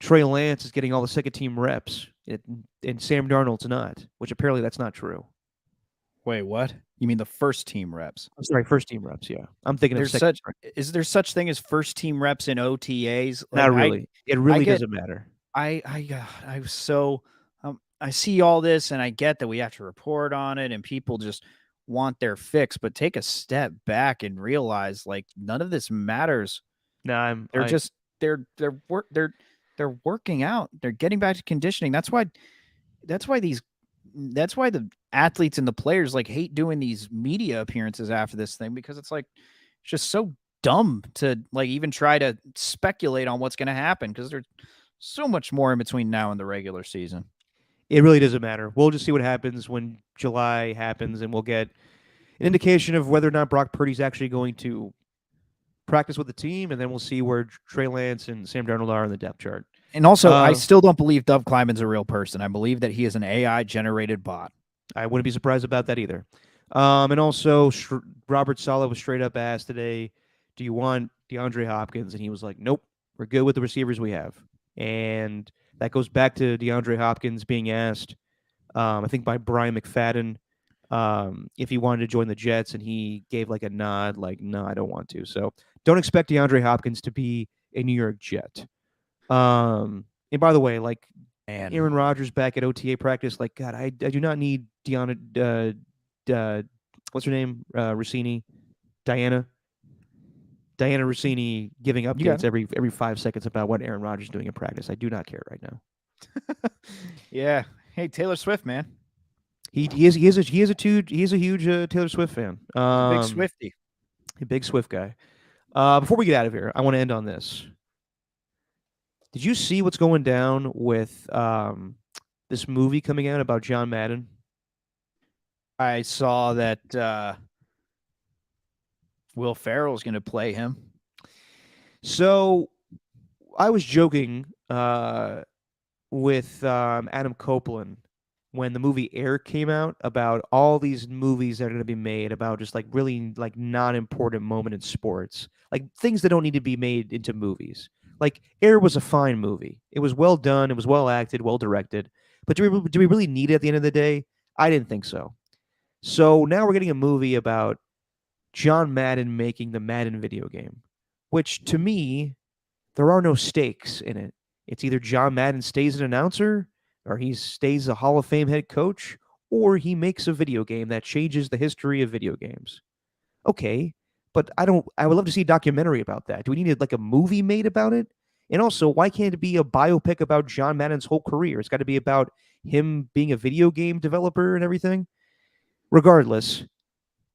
S1: Trey Lance is getting all the second-team reps, and Sam Darnold's not, which apparently that's not true.
S2: Wait, what? You mean the first team reps?
S1: I'm sorry, first-team reps, yeah. I'm thinking
S2: Is there such thing as first team reps in OTAs?
S1: Not really. It really doesn't matter.
S2: I see all this and I get that we have to report on it and people just want their fix, but take a step back and realize like none of this matters.
S1: No,
S2: they're working out. They're getting back to conditioning. That's why the athletes and the players like hate doing these media appearances after this thing, because it's just so dumb to like even try to speculate on what's going to happen, because there's so much more in between now and the regular season.
S1: It really doesn't matter. We'll just see what happens when July happens, and we'll get an indication of whether or not Brock Purdy's actually going to practice with the team, and then we'll see where Trey Lance and Sam Darnold are in the depth chart.
S2: And also, I still don't believe Dov Kleiman's a real person. I believe that he is an AI-generated bot.
S1: I wouldn't be surprised about that either. And also, Robert Saleh was straight up asked today, do you want DeAndre Hopkins? And he was like, nope, we're good with the receivers we have. And that goes back to DeAndre Hopkins being asked, I think by Brian McFadden, if he wanted to join the Jets, and he gave like a nod, like, no, I don't want to. So don't expect DeAndre Hopkins to be a New York Jet. And by the way, like, Aaron Rodgers back at OTA practice, like, God, I do not need what's her name? Diana Rossini giving updates every 5 seconds about what Aaron Rodgers is doing in practice. I do not care right now.
S2: Yeah. Hey, Taylor Swift, man.
S1: He is a huge Taylor Swift fan.
S2: Big Swiftie.
S1: A big Swift guy. Before we get out of here, I want to end on this. Did you see what's going down with this movie coming out about John Madden?
S2: I saw that Will Ferrell's going to play him.
S1: So I was joking with Adam Copeland when the movie Air came out about all these movies that are going to be made about just like really like non-important moment in sports, like things that don't need to be made into movies. Like Air was a fine movie. It was well done. It was well acted, well directed. But do we really need it at the end of the day? I didn't think so. So now we're getting a movie about John Madden making the Madden video game, which to me, there are no stakes in it. It's either John Madden stays an announcer, or he stays a Hall of Fame head coach, or he makes a video game that changes the history of video games. Okay, but I would love to see a documentary about that. Do we need like a movie made about it? And also, why can't it be a biopic about John Madden's whole career? It's got to be about him being a video game developer and everything. Regardless,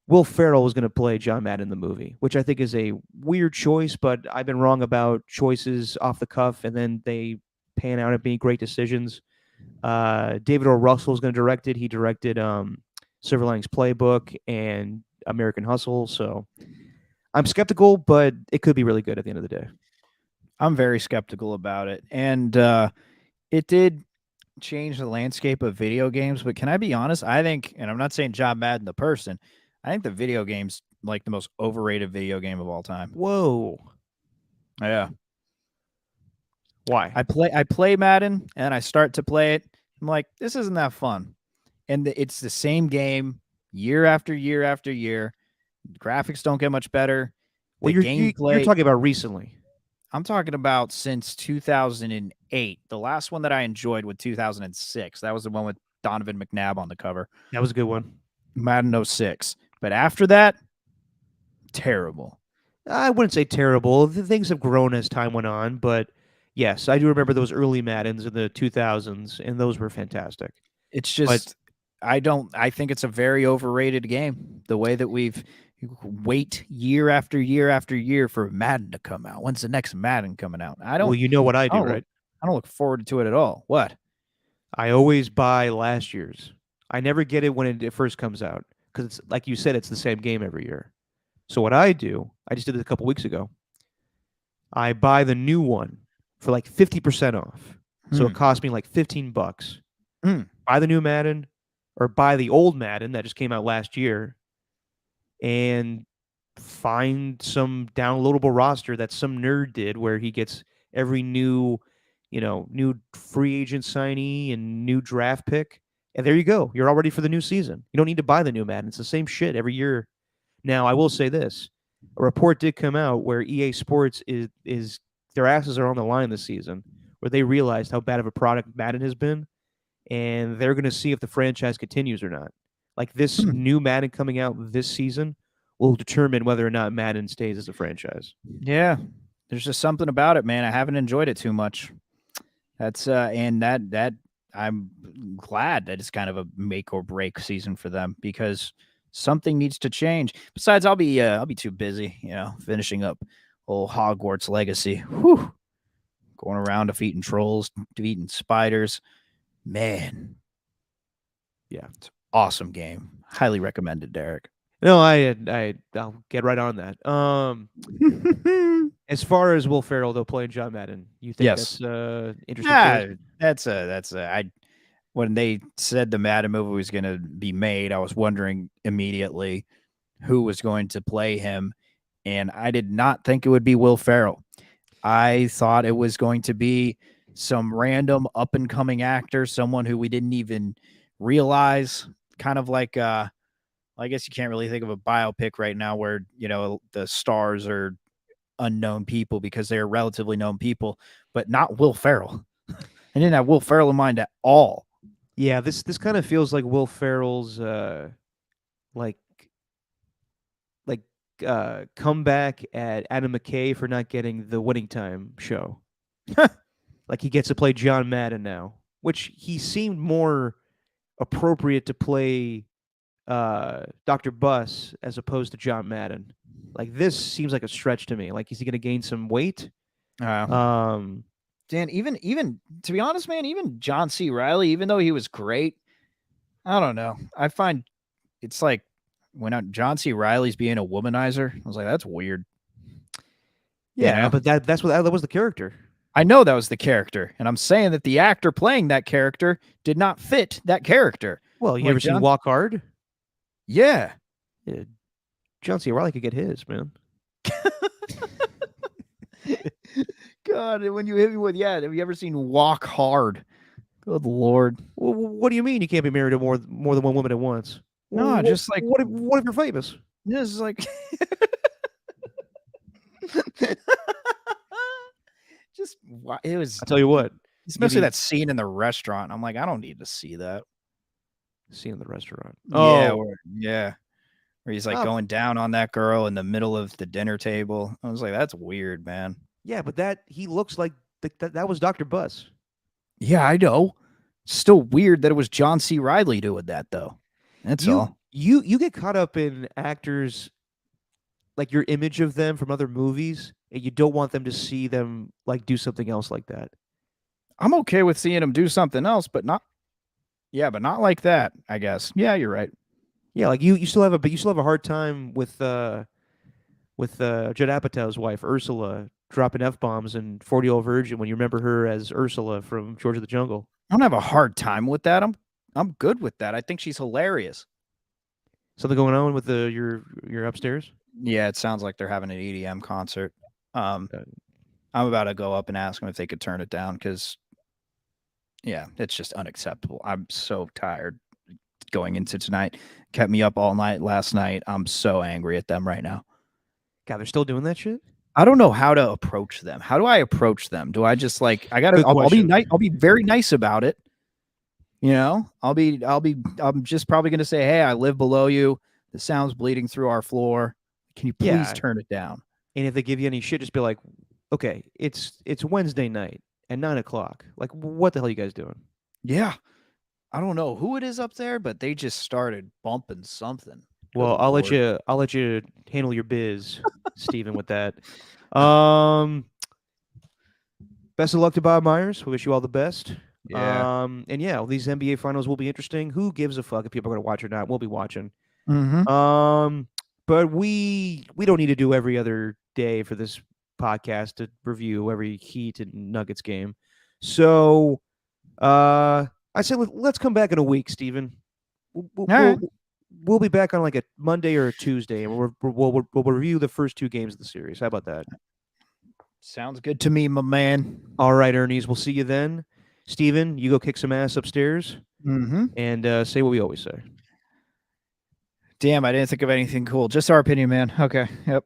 S1: Will Ferrell was going to play John Madden in the movie, which I think is a weird choice, but I've been wrong about choices off the cuff, and then they pan out at being great decisions. David O. Russell is going to direct it. He directed Silver Linings Playbook and American Hustle, so I'm skeptical, but it could be really good at the end of the day.
S2: I'm very skeptical about it. And it did change the landscape of video games. But can I be honest? I think, and I'm not saying John Madden the person, I think the video game's like the most overrated video game of all time.
S1: Whoa.
S2: Yeah.
S1: Why?
S2: I play Madden and I start to play it. I'm like, this isn't that fun. And it's the same game year after year after year. The graphics don't get much better. The
S1: Well, you're
S2: gameplay.
S1: talking about recently.
S2: I'm talking about since 2008. The last one that I enjoyed was 2006. That was the one with Donovan McNabb on the cover.
S1: That was a good one.
S2: Madden 06. But after that, terrible.
S1: I wouldn't say terrible. Things have grown as time went on, but yes, I do remember those early Maddens in the 2000s, and those were fantastic.
S2: It's just, I think it's a very overrated game. The way that we've wait year after year after year for Madden to come out. When's the next Madden coming out?
S1: Well, you know what I do, right?
S2: I don't look forward to it at all. What?
S1: I always buy last year's. I never get it when it first comes out because it's like you said, it's the same game every year. So what I do, I just did it a couple weeks ago. I buy the new one for like 50% off. So it cost me like $15. Buy the new Madden or buy the old Madden that just came out last year and find some downloadable roster that some nerd did where he gets every new free agent signee and new draft pick. And there you go. You're all ready for the new season. You don't need to buy the new Madden. It's the same shit every year. Now, I will say this. A report did come out where EA Sports is their asses are on the line this season, where they realized how bad of a product Madden has been, and they're going to see if the franchise continues or not. Like this new Madden coming out this season will determine whether or not Madden stays as a franchise.
S2: Yeah, there's just something about it, man. I haven't enjoyed it too much. That's and that I'm glad that it's kind of a make or break season for them because something needs to change. Besides, I'll be too busy, finishing up old Hogwarts Legacy. Whew. Going around defeating trolls, defeating spiders. Man.
S1: Yeah.
S2: It's an awesome game. Highly recommended, Derek.
S1: No, I'll get right on that. As far as Will Ferrell though playing John Madden, you think
S2: Yes.
S1: that's interesting?
S2: Yeah, when they said the Madden movie was going to be made, I was wondering immediately who was going to play him, and I did not think it would be Will Ferrell. I thought it was going to be some random up and coming actor, someone who we didn't even realize, kind of like I guess you can't really think of a biopic right now where, the stars are unknown people because they're relatively known people, but not Will Ferrell. I didn't have Will Ferrell in mind at all.
S1: Yeah, this kind of feels like Will Ferrell's comeback at Adam McKay for not getting the Winning Time show. Like he gets to play John Madden now, which he seemed more appropriate to play Dr. Buss as opposed to John Madden. Like this seems like a stretch to me. Like is he going to gain some weight?
S2: Dan, even to be honest, man, even John C. Reilly, even though he was great, I don't know. I find it's like when John C. Riley's being a womanizer. I was like, that's weird.
S1: Yeah,
S2: know?
S1: but that was the character.
S2: I know that was the character, and I'm saying that the actor playing that character did not fit that character.
S1: Well, you
S2: Like
S1: ever seen
S2: John-
S1: Walk Hard?
S2: Yeah.
S1: Yeah. John C. Reilly could get his, man.
S2: God, when you hit me with, yeah, have you ever seen Walk Hard? Good Lord.
S1: Well, what do you mean you can't be married to more than one woman at once?
S2: No,
S1: Well,
S2: just like-
S1: what if you're famous?
S2: This is like just it was
S1: I tell you what,
S2: especially
S1: need-
S2: that scene in the restaurant. I'm like, I don't need to see that.
S1: scene in the restaurant.
S2: Yeah,
S1: Oh,
S2: where he's like
S1: Oh.
S2: going down on that girl in the middle of the dinner table. I was like, that's weird, man.
S1: yeah, but he looks like that was Dr. Bus.
S2: Yeah, I know. Still weird that it was John C. Riley doing that though. That's all.
S1: You get caught up in actors, like your image of them from other movies, and you don't want them to see them like do something else like that.
S2: I'm okay with seeing him do something else, but not like that, I guess. Yeah, you're right.
S1: Yeah, like you still have a hard time with Judd Apatow's wife Ursula dropping f-bombs in 40-Year-Old Virgin when you remember her as Ursula from George of the Jungle.
S2: I don't have a hard time with that. I'm good with that. I think she's hilarious.
S1: Something going on with your upstairs?
S2: Yeah, it sounds like they're having an EDM concert. I'm
S1: Uh,
S2: about to go up and ask them if they could turn it down because, yeah, it's just unacceptable. I'm so tired going into tonight. Kept me up all night last night. I'm so angry at them right now.
S1: God, they're still doing that shit?
S2: I don't know how to approach them. How do I approach them? Do I just like I gotta?
S1: Good
S2: I'll be
S1: question.
S2: nice. I'll be very nice about it. You know, I'm just probably gonna say, hey, I live below you. The sound's bleeding through our floor. Can you please
S1: Yeah.
S2: turn it down?
S1: And if they give you any shit, just be like, okay, it's Wednesday night at 9:00. Like, what the hell are you guys doing?
S2: Yeah. I don't know who it is up there, but they just started bumping something. Good
S1: Well, I'll let
S2: Lord.
S1: you handle your biz, Steven, with that. Best of luck to Bob Myers. We wish you all the best.
S2: Yeah.
S1: And yeah, these NBA finals will be interesting. Who gives a fuck if people are going to watch or not? We'll be watching.
S2: Mm-hmm.
S1: But we don't need to do every other day for this podcast to review every Heat and Nuggets game. So, I said let's come back in a week, Steven.
S2: right.
S1: We'll be back on like a Monday or a Tuesday, and we'll review the first two games of the series. How about that?
S2: Sounds good to me, my man.
S1: All right, Ernie's. We'll see you then. Steven, you go kick some ass upstairs
S2: Mm-hmm.
S1: and say what we always say.
S2: Damn, I didn't think of anything cool. Just our opinion, man. Okay. Yep.